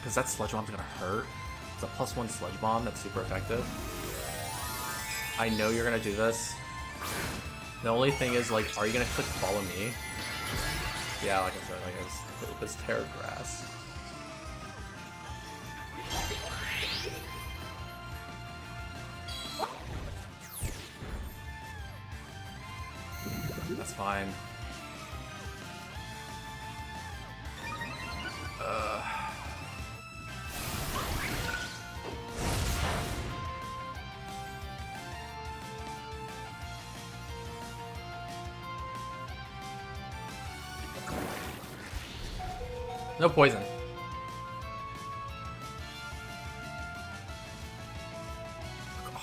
Because that Sludge Bomb's gonna hurt. It's a +1 Sludge Bomb that's super effective. I know you're gonna do this. The only thing is, like, are you gonna click Follow Me? Yeah, like I said, like it's Terra Grass. That's fine. No poison. Oh,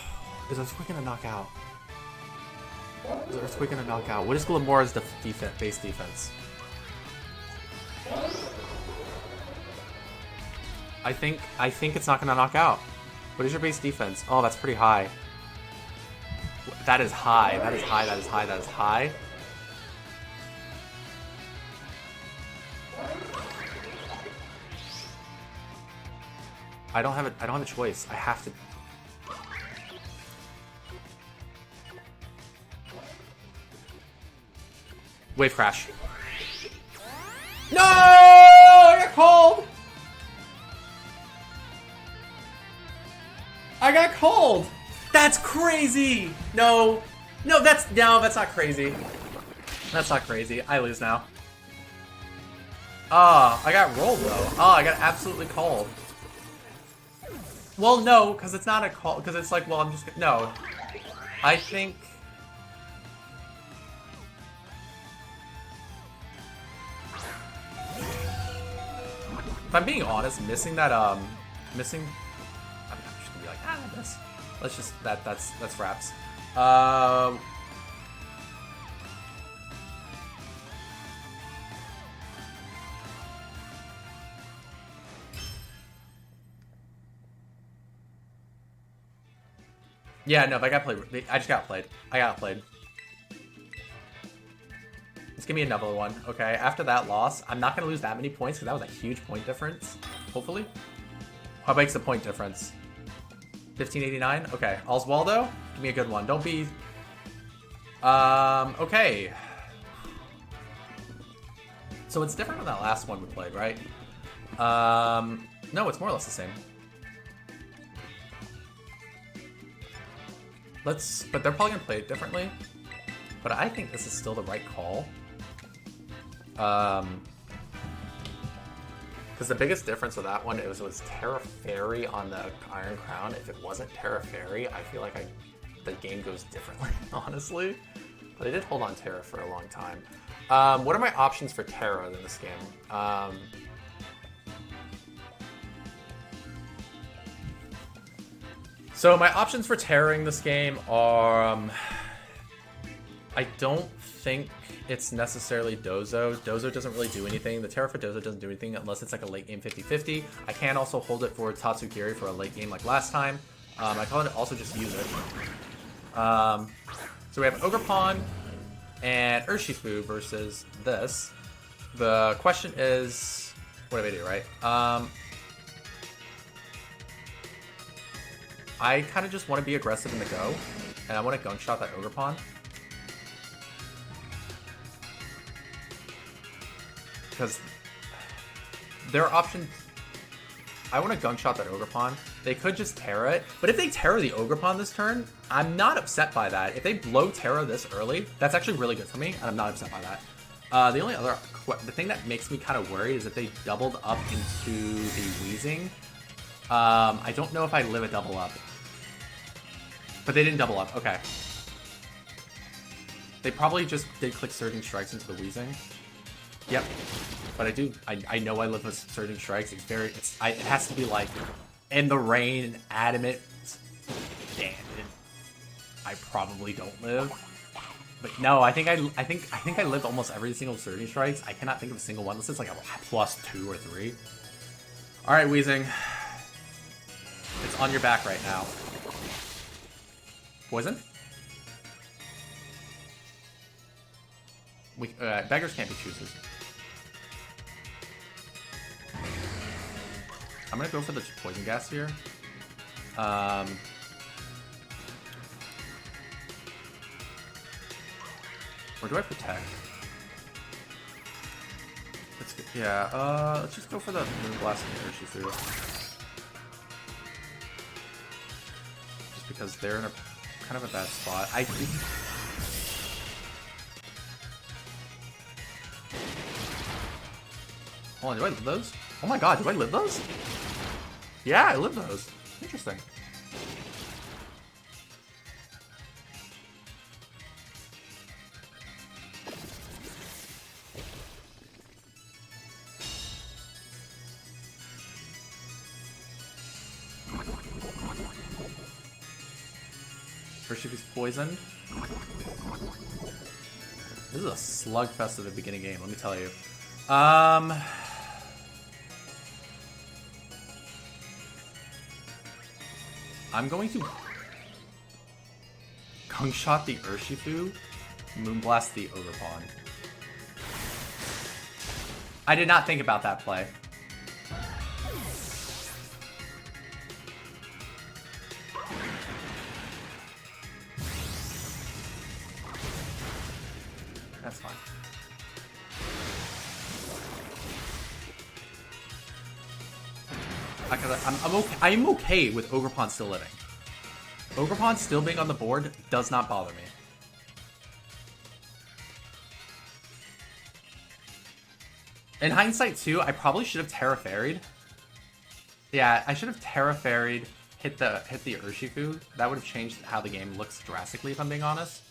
is Earthquake gonna knock out? Is Earthquake gonna knock out? What is Glamora's base defense? I think it's not gonna knock out. What is your base defense? Oh, that's pretty high. That is high. That is high. That is high. That is high. I don't have a choice. I have to. Wave crash. No! I got cold. I got cold. That's crazy. No, that's not crazy. That's not crazy. I lose now. Ah, I got rolled though. Ah, I got absolutely cold. Well, no, because it's not a call. Because it's like, well, I'm just no. I think. If I'm being honest, missing that missing. I'm just gonna be like, this. Let's just that's fraps. Yeah, no, but I got played. I just got played. I got played. Let's give me another one. Okay, after that loss, I'm not going to lose that many points because that was a huge point difference. Hopefully. What makes the point difference? 1589? Okay. Oswaldo, give me a good one. Don't be... okay. So it's different from that last one we played, right? No, it's more or less the same. But they're probably gonna play it differently. But I think this is still the right call. Because the biggest difference with that one was Terra Fairy on the Iron Crown. If it wasn't Terra Fairy, I feel like the game goes differently, honestly. But I did hold on Terra for a long time. What are my options for Terra in this game? So my options for terroring this game are, I don't think it's necessarily Dozo. Dozo doesn't really do anything. The Terra for Dozo doesn't do anything unless it's like a late game 50-50. I can also hold it for Tatsugiri for a late game like last time. I can also just use it. So we have Ogre Pawn and Urshifu versus this. The question is, what do I do, right? I kind of just want to be aggressive in the go, and I want to gunshot that Ogre Pawn. Because their option, I want to gunshot that Ogre Pawn. They could just Terra it, but if they Terra the Ogre Pawn this turn, I'm not upset by that. If they blow Terra this early, that's actually really good for me, and I'm not upset by that. The only other, the thing that makes me kind of worried is if they doubled up into the Wheezing. I don't know if I live a double up. But they didn't double up. Okay. They probably just did click Surging Strikes into the Wheezing. Yep. But I know I live with Surging Strikes. It has to be like in the rain, adamant. Damn it. I probably don't live. But no, I think I lived almost every single Surging Strikes. I cannot think of a single one. This is like a +2 or 3. Alright, Wheezing. It's on your back right now. Poison? Beggars can't be choosers. I'm gonna go for the poison gas here. Or do I protect? Let's just go for the Moonblast and the Urshifu. Just because they're in a kind of a bad spot. I think... Hold on, do I live those? Oh my god, do I live those? Yeah, I live those. Interesting. Urshifu's poisoned. This is a slugfest of the beginning game, let me tell you. I'm going to Gunk Shot the Urshifu, Moonblast the Ogerpon. I did not think about that play. That's fine. I'm okay with Ogerpon still living. Ogerpon still being on the board does not bother me. In hindsight too, I probably should have Terra Fairy'd. Yeah, I should have Terra Fairy'd, hit the Urshifu. That would have changed how the game looks drastically, if I'm being honest.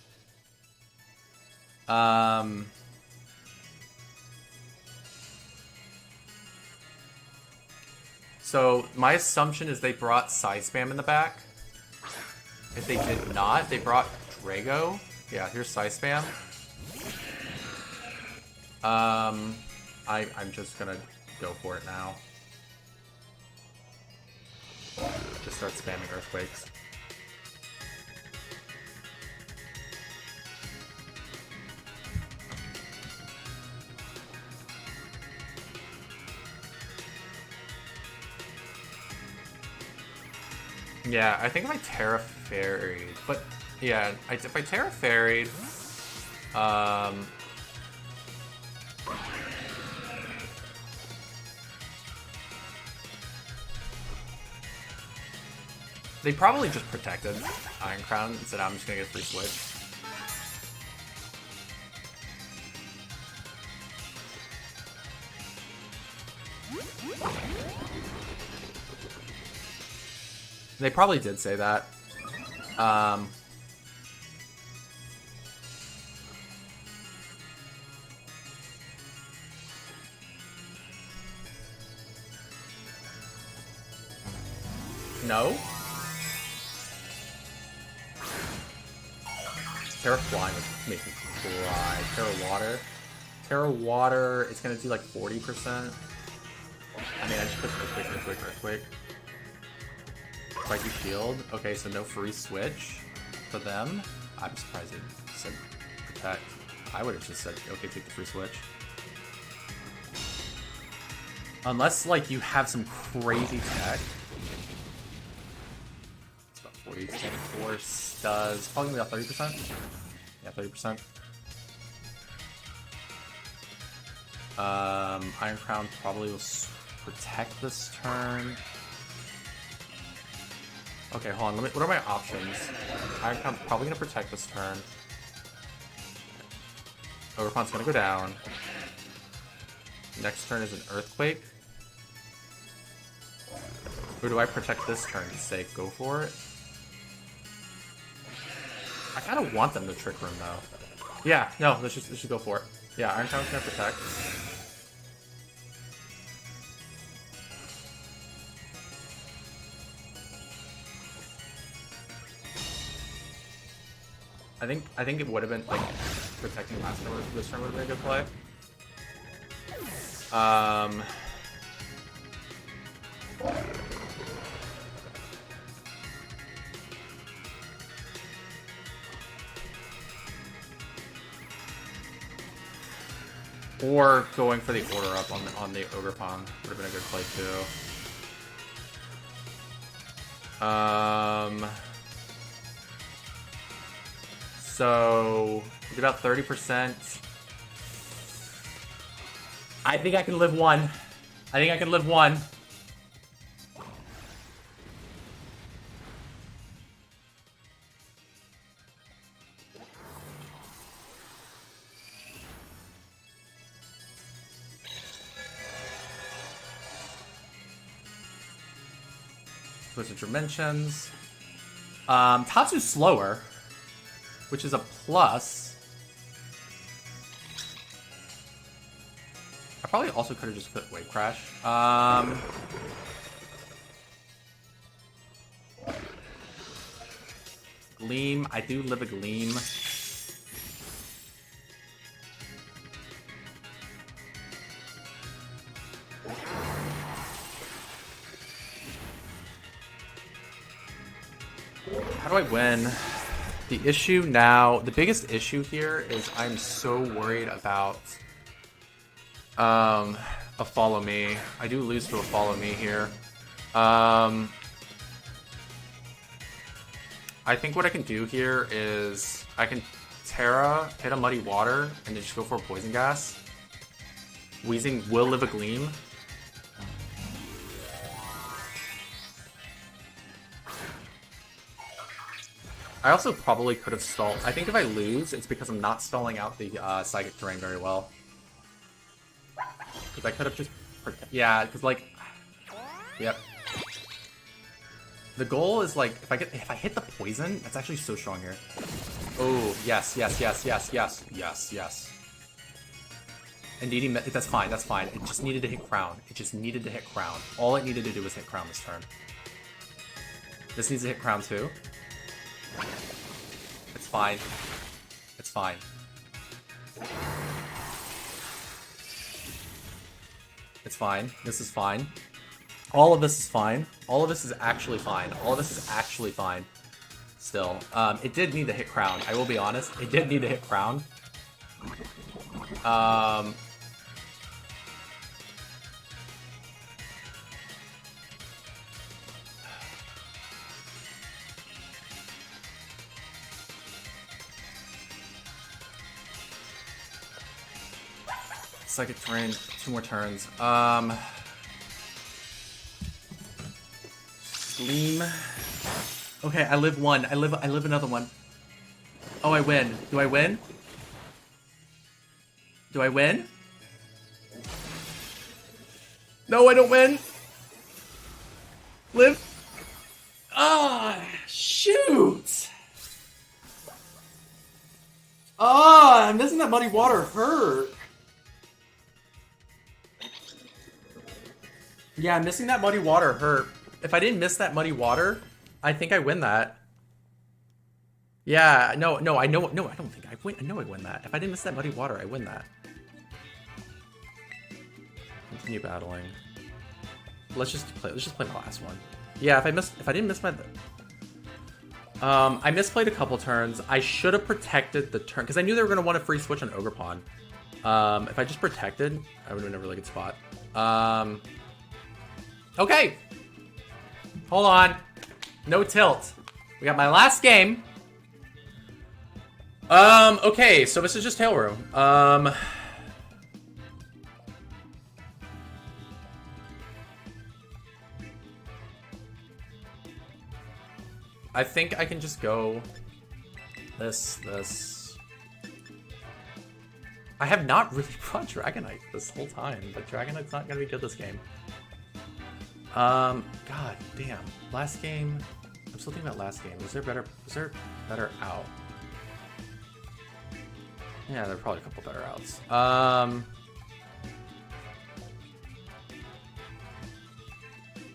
So my assumption is they brought Side Spam in the back. If they did not, they brought Drago. Yeah, here's Side Spam. I'm just gonna go for it now. Just start spamming Earthquakes. Yeah, I think if I Terra Fairy'd, but yeah, if I Terra Fairy'd, they probably just protected Iron Crown and said, I'm just gonna get a free switch. They probably did say that. No? Terra Flying would make me cry. Terra Water. Terra Water, it's gonna do like 40%. I mean, I just put Earthquake. Spiky Shield. Okay, so no free switch for them. I'm surprised it said protect. I would have just said, okay, take the free switch. Unless, like, you have some crazy tech. It's about 40%. Force does probably about 30%. Yeah, 30%. Iron Crown probably will protect this turn. Okay, hold on. What are my options? Iron Crown's probably gonna protect this turn. Ogerpon's gonna go down. Next turn is an Earthquake. Or do I protect this turn to say go for it? I kind of want them to Trick Room though. Yeah, no, let's just go for it. Yeah, Iron Crown's gonna protect. I think it would have been like protecting last turn. This turn would have been a good play. Or going for the order up on the Ogerpon would have been a good play too. So it's about 30%. I think I can live one. I think I can live one. Blizzard Dimensions. Tatsu's slower, which is a plus. I probably also could have just put Wave Crash. Gleam. I do live a Gleam. How do I win? The issue now, the biggest issue here is I'm so worried about a follow me. I do lose to a follow me here. I think what I can do here is I can Terra, hit a Muddy Water, and then just go for a Poison Gas. Weezing will live a Gleam. I also probably could have stalled. I think if I lose, it's because I'm not stalling out the Psychic Terrain very well. Because I could have just... Yeah, because like... Yep. The goal is like, if I hit the poison, that's actually so strong here. Oh, yes, yes, yes, yes, yes, yes, yes. Indeed, that's fine, that's fine. It just needed to hit Crown. It just needed to hit Crown. All it needed to do was hit Crown this turn. This needs to hit Crown too. It's fine. It's fine. It's fine. This is fine. All of this is fine. All of this is actually fine. All of this is actually fine. Still. It did need to hit Crown. I will be honest. It did need to hit Crown. Psychic Terrain, 2 more turns. Gleam. Okay, I live one. I live another one. Oh, I win. Do I win? Do I win? No, I don't win. Live. Ah, shoot. Ah, I'm missing that Muddy Water hurt. Yeah, missing that Muddy Water hurt. If I didn't miss that Muddy Water, I think I win that. Yeah, no, I know, no, I don't think I win. I know I win that. If I didn't miss that Muddy Water, I win that. Continue battling. Let's just play the last one. Yeah, if I didn't miss my... I misplayed a couple turns. I should have protected the turn, because I knew they were going to want a free switch on Ogre Pawn. If I just protected, I would have been in a really good spot. Okay. Hold on. No tilt. We got my last game. Okay, so this is just Tail Room. I think I can just go this. I have not really brought Dragonite this whole time, but Dragonite's not gonna be good this game. God damn. Last game. I'm still thinking about last game. Was there better out? Yeah, there are probably a couple better outs.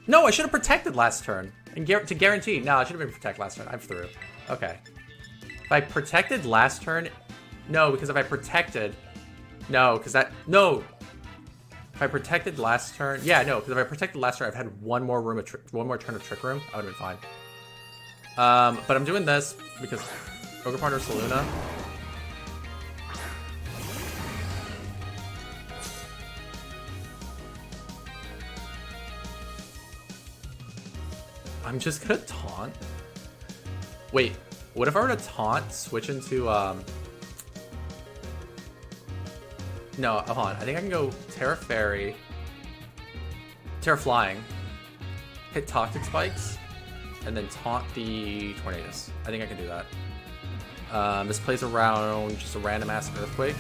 No, I should have protected last turn. And to guarantee. No, I should have been protect last turn. I'm through. Okay. If I protected last turn. No, because if I protected. No, because that. No. If I protected last turn. Yeah, no, because if I protected last turn, I've had one more turn of Trick Room. I would have been fine. But I'm doing this because Ogre Pawn or Saluna. I'm just gonna taunt. Wait, what if I were to taunt, switch into, No, hold on. I think I can go Terra Fairy, Terra Flying, hit Toxic Spikes, and then taunt the Tornadus. I think I can do that. This plays around just a random ass Earthquake.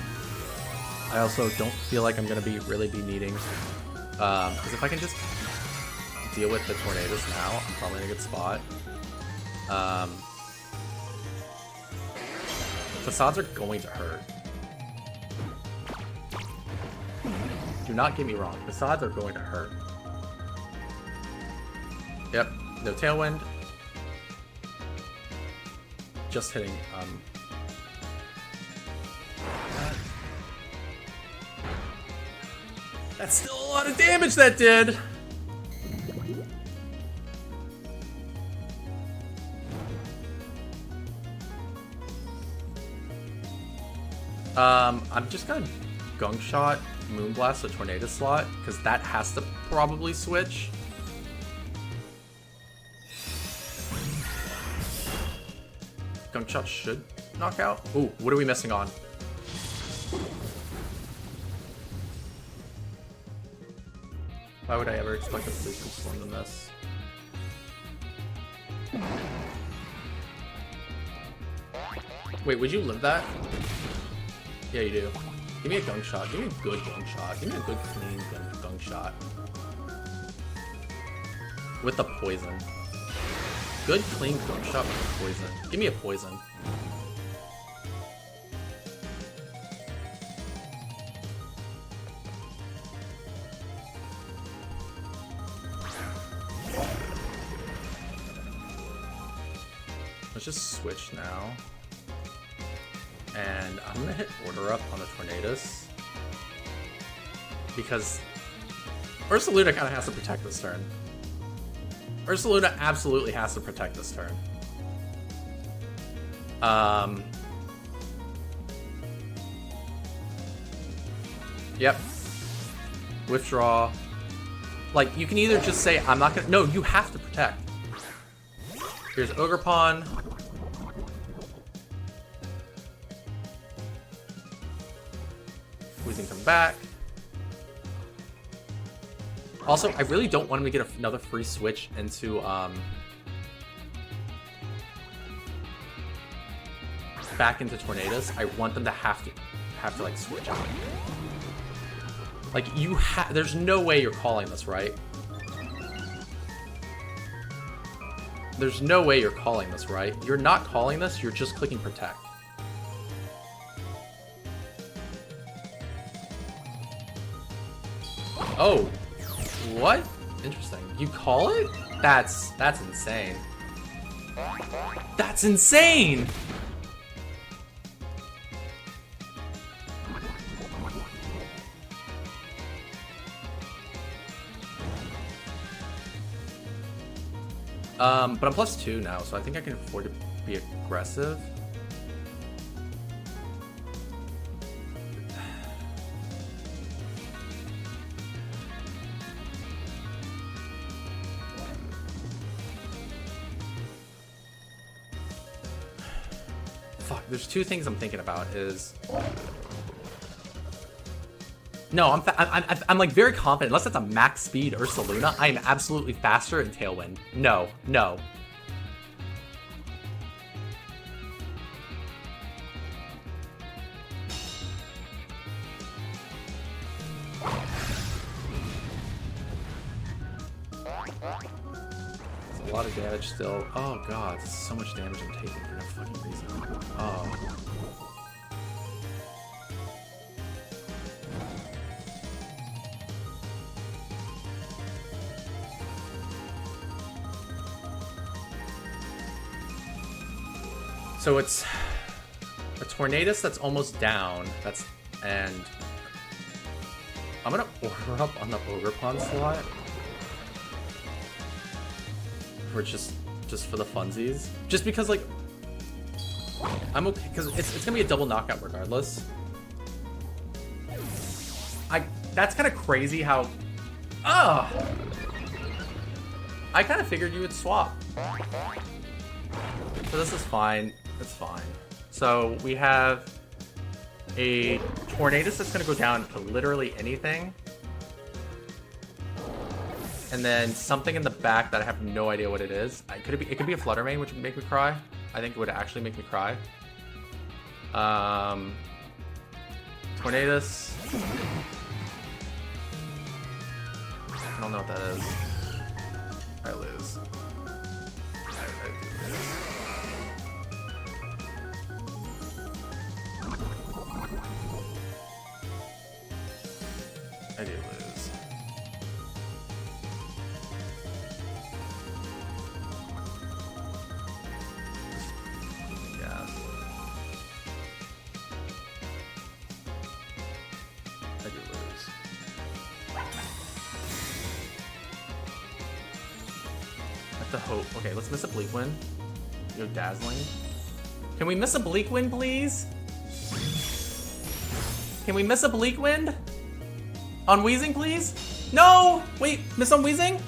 I also don't feel like I'm gonna really be needing, because if I can just deal with the Tornadus now, I'm probably in a good spot. Facades are going to hurt. Do not get me wrong, facades are going to hurt. Yep, no Tailwind. Just hitting, That's still a lot of damage that did! I'm just gonna Gunk Shot Moonblast the Tornado slot, because that has to probably switch. Gunk Shot should knock out. Ooh, what are we missing on? Why would I ever expect a Physical Storm than this? Wait, would you live that? Yeah, you do. Give me a Gunk Shot. Give me a good Gunk Shot. Give me a good clean Gunk Shot. With the poison. Good clean Gunk Shot with the poison. Give me a poison. Let's just switch now. And I'm gonna hit Order Up on the Tornadus, because Ursaluna kind of has to protect this turn. Ursaluna absolutely has to protect this turn. Yep. Withdraw. Like, you can either just say, I'm not gonna... No, you have to protect. Here's Ogre Pawn. Weezing come back. Also, I really don't want him to get another free switch into back into Tornadus. I want them to have to like switch out. Like there's no way you're calling this, right? There's no way you're calling this, right? You're not calling this, you're just clicking protect. Oh, what? Interesting. You call it? That's insane. That's insane! But I'm +2 now, so I think I can afford to be aggressive. Fuck, there's two things I'm thinking about is... No, I'm like very confident. Unless that's a max speed Ursaluna, I am absolutely faster in Tailwind. No, no. It's a lot of damage still. Oh god, so much damage I'm taking for no fucking reason. Oh. So it's a Tornadus that's almost down. And I'm gonna Order Up on the Ogre Pawn slot for just for the funsies. Just because like I'm okay, because it's gonna be a double knockout regardless. That's kind of crazy how. I I kind of figured you would swap. So this is fine. It's fine. So we have a Tornadus that's going to go down to literally anything. And then something in the back that I have no idea what it is. It could be a Flutter Mane, which would make me cry. I think it would actually make me cry. Tornadus. I don't know what that is. I lose. I do lose. I do lose. Yeah. I do lose. I have to hope. Okay, let's miss a Bleak Wind. Yo, Dazzling. Can we miss a Bleak Wind, please? Can we miss a Bleak Wind? On Wheezing, please? No! Wait, miss on Wheezing?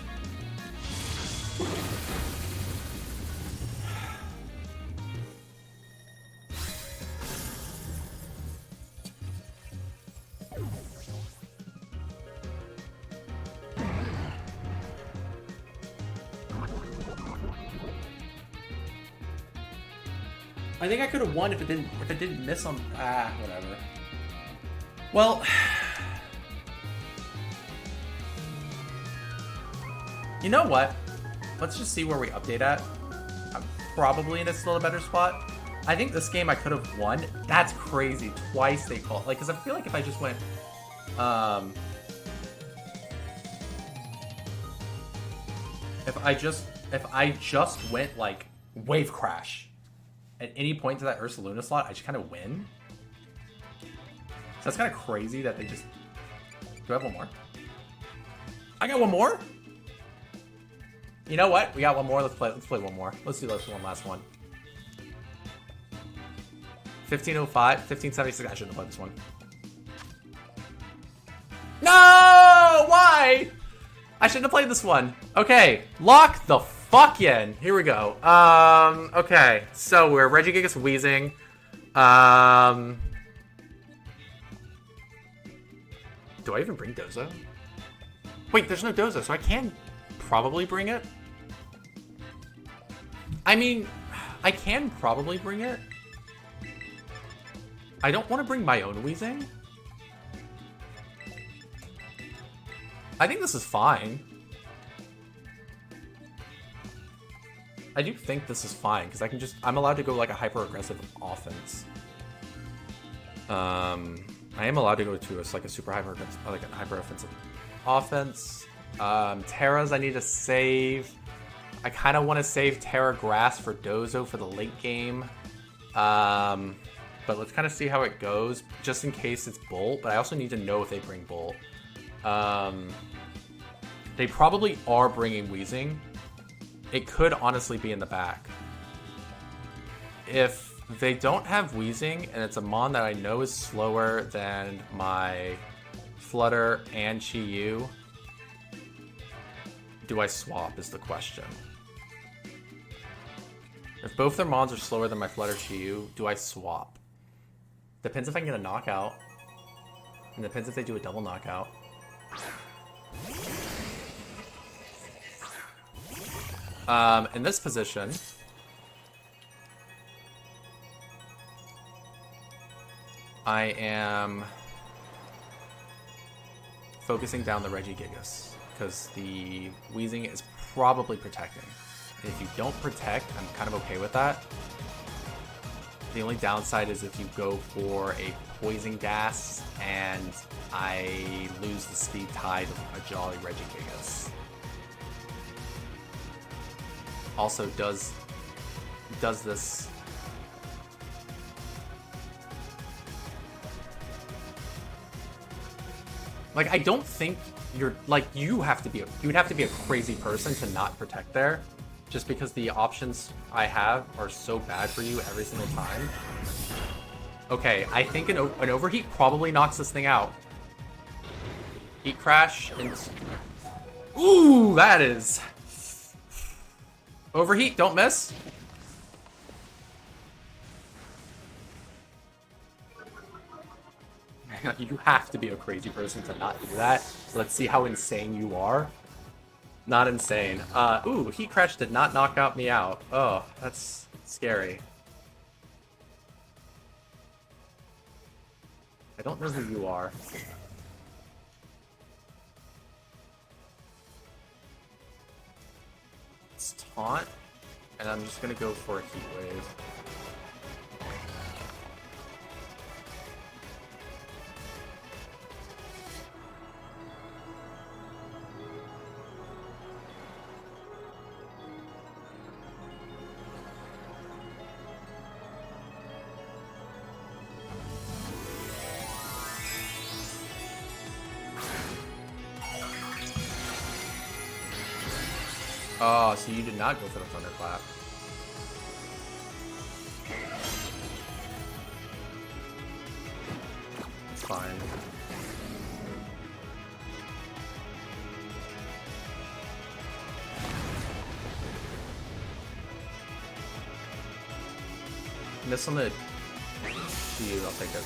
I think I could have won if it didn't miss on whatever. Well, you know what? Let's just see where we update at. I'm probably in a still a better spot. I think this game I could have won. That's crazy. Twice they called. Like, because I feel like if I just went, if I just went like Wave Crash at any point to that Ursaluna slot, I just kind of win. So that's kind of crazy that they just. Do I have one more? I got one more. You know what? We got one more. Let's play one more. Let's do this one last one. 1505, 1576. I shouldn't have played this one. No! Why? I shouldn't have played this one. Okay, lock the fuck in. Here we go. Okay, so we're Regigigas Wheezing. Do I even bring Dozo? Wait, there's no Dozo, so I can probably bring it. I mean, I can probably bring it. I don't want to bring my own Wheezing. I think this is fine. I do think this is fine, because I'm allowed to go like a hyper-aggressive offense. I am allowed to go to like a super hyper-offensive offense. Terras I need to save. I kind of want to save Terra Grass for Dozo for the late game. But let's kind of see how it goes, just in case it's Bolt. But I also need to know if they bring Bolt. They probably are bringing Wheezing. It could honestly be in the back. If they don't have Wheezing, and it's a Mon that I know is slower than my Flutter and Chi-Yu, do I swap is the question. If both their Mons are slower than my Flutter Chi-Yu, do I swap? Depends if I can get a knockout. And depends if they do a double knockout. In this position, I am focusing down the Regigigas because the Wheezing is probably protecting. If you don't protect, I'm kind of okay with that. The only downside is if you go for a Poison Gas and I lose the Speed Tide of a Jolly Regigigas. Also, does this... Like, I don't think you're... Like, you would have to be a crazy person to not protect there. Just because the options I have are so bad for you every single time. Okay, I think an Overheat probably knocks this thing out. Heat Crash and... Ooh, that is... Overheat, don't miss. You have to be a crazy person to not do that. Let's see how insane you are. Not insane. Ooh, Heat Crash did not knock out me out. Oh, that's scary. I don't know who you are. It's Taunt, and I'm just gonna go for a Heat Wave. Oh, so you did not go for the Thunderclap. It's fine. Miss on the Q, I'll take it.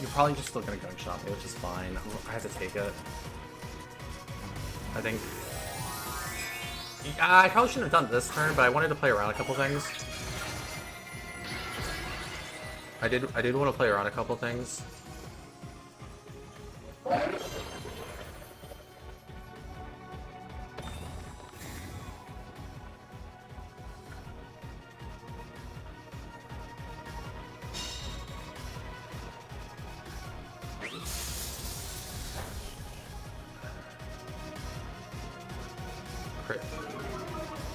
You're probably just still gonna gunshot me, which is fine. I have to take it. I think... I probably shouldn't have done this turn, but I wanted to play around a couple things. I did want to play around a couple things.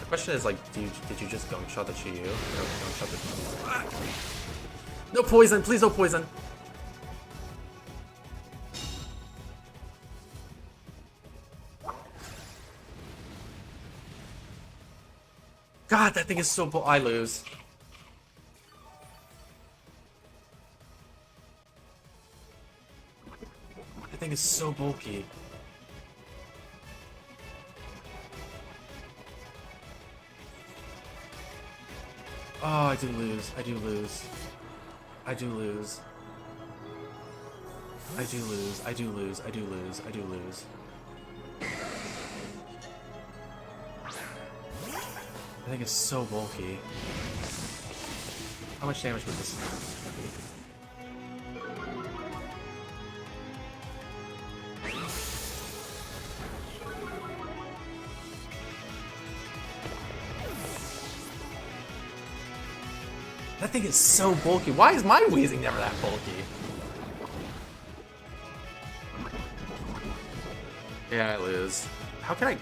The question is, like, did you just gunshot the Chi Yu? No, gunshot the ah! No poison! Please no poison! God, that thing is so I lose. That thing is so bulky. Oh, I do lose. I do lose. I do lose. I do lose. I do lose. I do lose. I do lose. I think it's so bulky. How much damage would this be? That thing is so bulky. Why is my Weezing never that bulky? Yeah, I lose. How can I...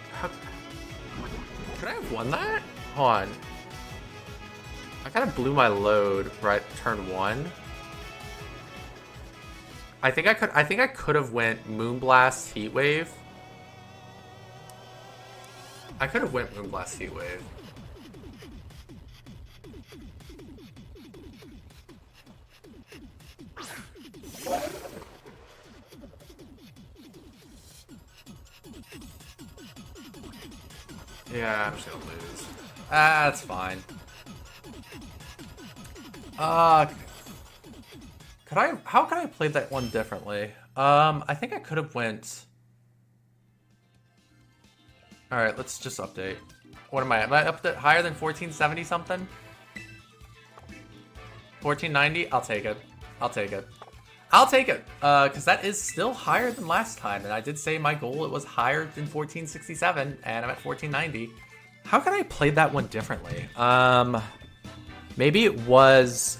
Could I have won that? Hold on. I kind of blew my load right turn 1. I think I could have went Moonblast Heat Wave. I could have went Moonblast Heat Wave. Yeah, I'm just gonna lose. That's fine. How could I have played that one differently? I think I could have went... Alright, let's just update. What am I? Am I up to higher than 1470 something? 1490? I'll take it. I'll take it. I'll take it, because that is still higher than last time, and I did say my goal, it was higher than 1467, and I'm at 1490. How could I play that one differently? Maybe it was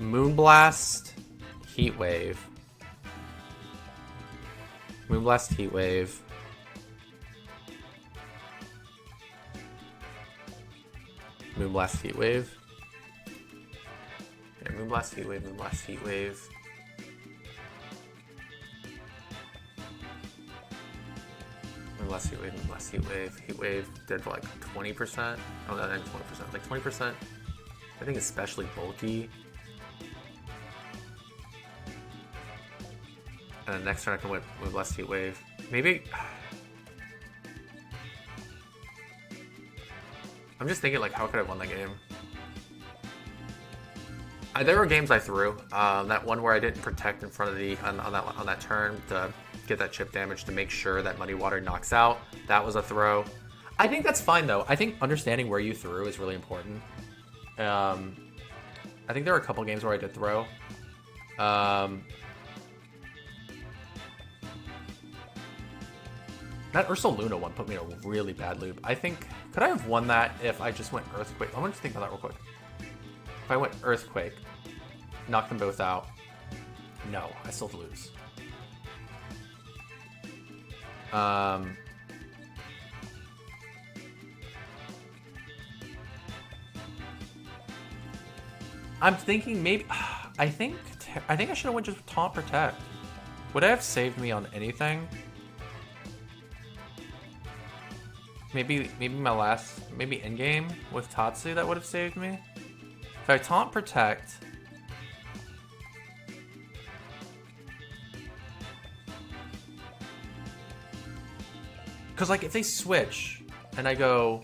Moonblast Heatwave. Moonblast Heatwave. Moonblast Heatwave. Okay, Moonblast Heatwave, Moonblast Heatwave. Moonblast Heatwave, Moonblast Heatwave. Heatwave did like 20%. Oh, no, not 20%. Like 20%. I think especially bulky. And then next turn I can win Moonblast Heatwave. Maybe. I'm just thinking, like, how could I have won that game? There were games I threw. That one where I didn't protect in front of the on that turn to get that chip damage to make sure that Muddy Water knocks out. That was a throw. I think that's fine though. I think understanding where you threw is really important. I think there were a couple games where I did throw. That Ursaluna one put me in a really bad loop. I think, could I have won that if I just went Earthquake? I want to think about that real quick. If I went Earthquake, knocked them both out, no, I still lose. I'm thinking maybe, I think I should have went just Taunt Protect. Would it have saved me on anything? Maybe my last, maybe in-game with Tatsu that would have saved me. If I Taunt Protect... Because, like, if they switch, and I go...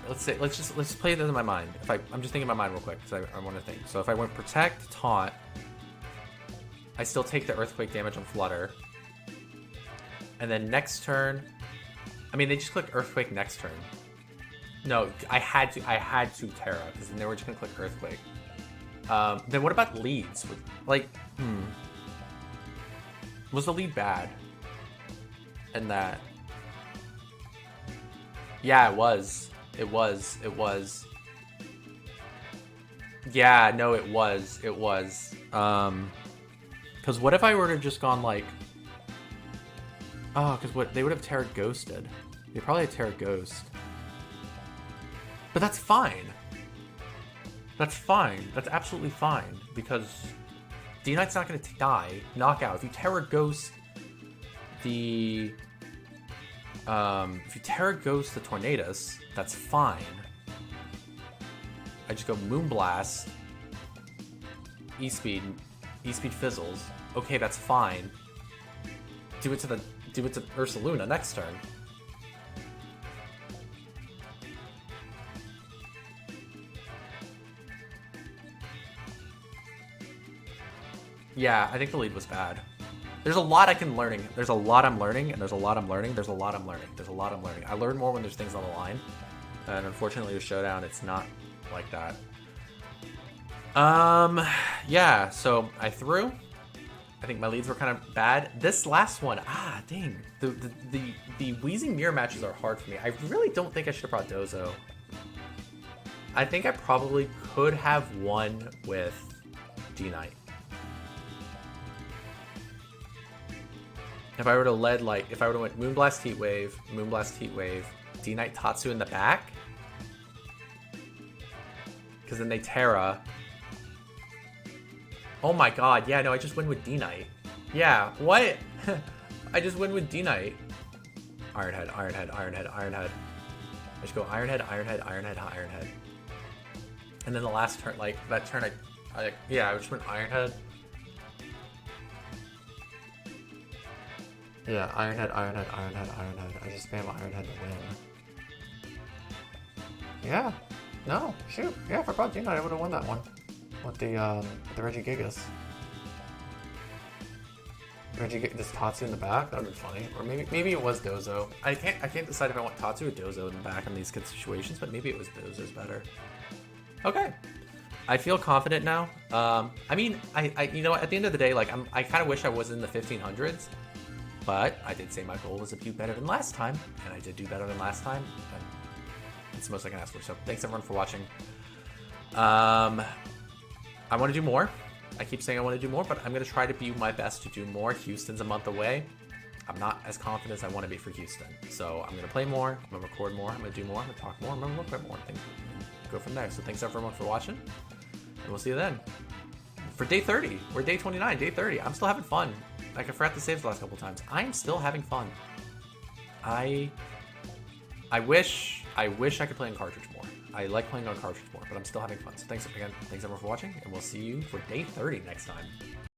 let's play it into my mind. I'm just thinking in my mind real quick, because I want to think. So if I went Protect, Taunt, I still take the Earthquake damage on Flutter. And then next turn... I mean, they just clicked Earthquake next turn. No, I had to Terra, because then they were just gonna click Earthquake. Then what about leads? Was the lead bad? And that... Yeah, it was. It was. Yeah, no, it was. Because what if I were to just gone, like... Oh, because what? They would have Terra Ghosted. They probably had Terra Ghost. But that's fine. That's fine. That's absolutely fine. Because D-Knight's not going to die. Knockout. If you Terra Ghost the... if you Terra Ghost the Tornadus, that's fine. I just go Moonblast. E-Speed fizzles. Okay, that's fine. Do it to Ursaluna next turn. Yeah, I think the lead was bad. There's a lot learning. There's a lot I'm learning, and there's a lot I'm learning. There's a lot I'm learning. There's a lot I'm learning. I learn more when there's things on the line. And unfortunately with Showdown, it's not like that. Yeah, so I threw. I think my leads were kind of bad. This last one, dang. The Wheezing Mirror matches are hard for me. I really don't think I should have brought Dozo. I think I probably could have won with D-Knight. If I would have led, like, if I would have went Moonblast Heatwave, D-Knight Tatsu in the back. Because then they Terra. Oh my god, yeah, no, I just win with D-Knight. Yeah, what? I just win with D-Knight. Ironhead. I just go Ironhead. And then the last turn, like, that turn, I just went Ironhead. Yeah, Ironhead. I just spam Ironhead to win. Yeah. No, shoot. Yeah, if I brought D-Knight, I would have won that one. With the Regigigas. This Tatsu in the back? That would be funny. Or maybe it was Dozo. I can't decide if I want Tatsu or Dozo in the back in these situations, but maybe it was Dozo's better. Okay. I feel confident now. I mean, you know, at the end of the day, like, I kind of wish I was in the 1500s, but I did say my goal was to do better than last time, and I did do better than last time, and it's the most I can ask for. So thanks everyone for watching. I want to do more. I keep saying I want to do more, but I'm going to try to be my best to do more. Houston's a month away. I'm not as confident as I want to be for Houston. So I'm going to play more, I'm going to record more, I'm going to do more, I'm going to talk more, I'm going to look at more, and go from there. So thanks everyone for watching, and we'll see you then. For day 30, we're day 29, day 30. I'm still having fun. Like, I forgot to save the last couple times. I'm still having fun. I wish I could play on cartridge more. I like playing on cartridge more, but I'm still having fun. So thanks again. Thanks everyone for watching, and we'll see you for day 30 next time.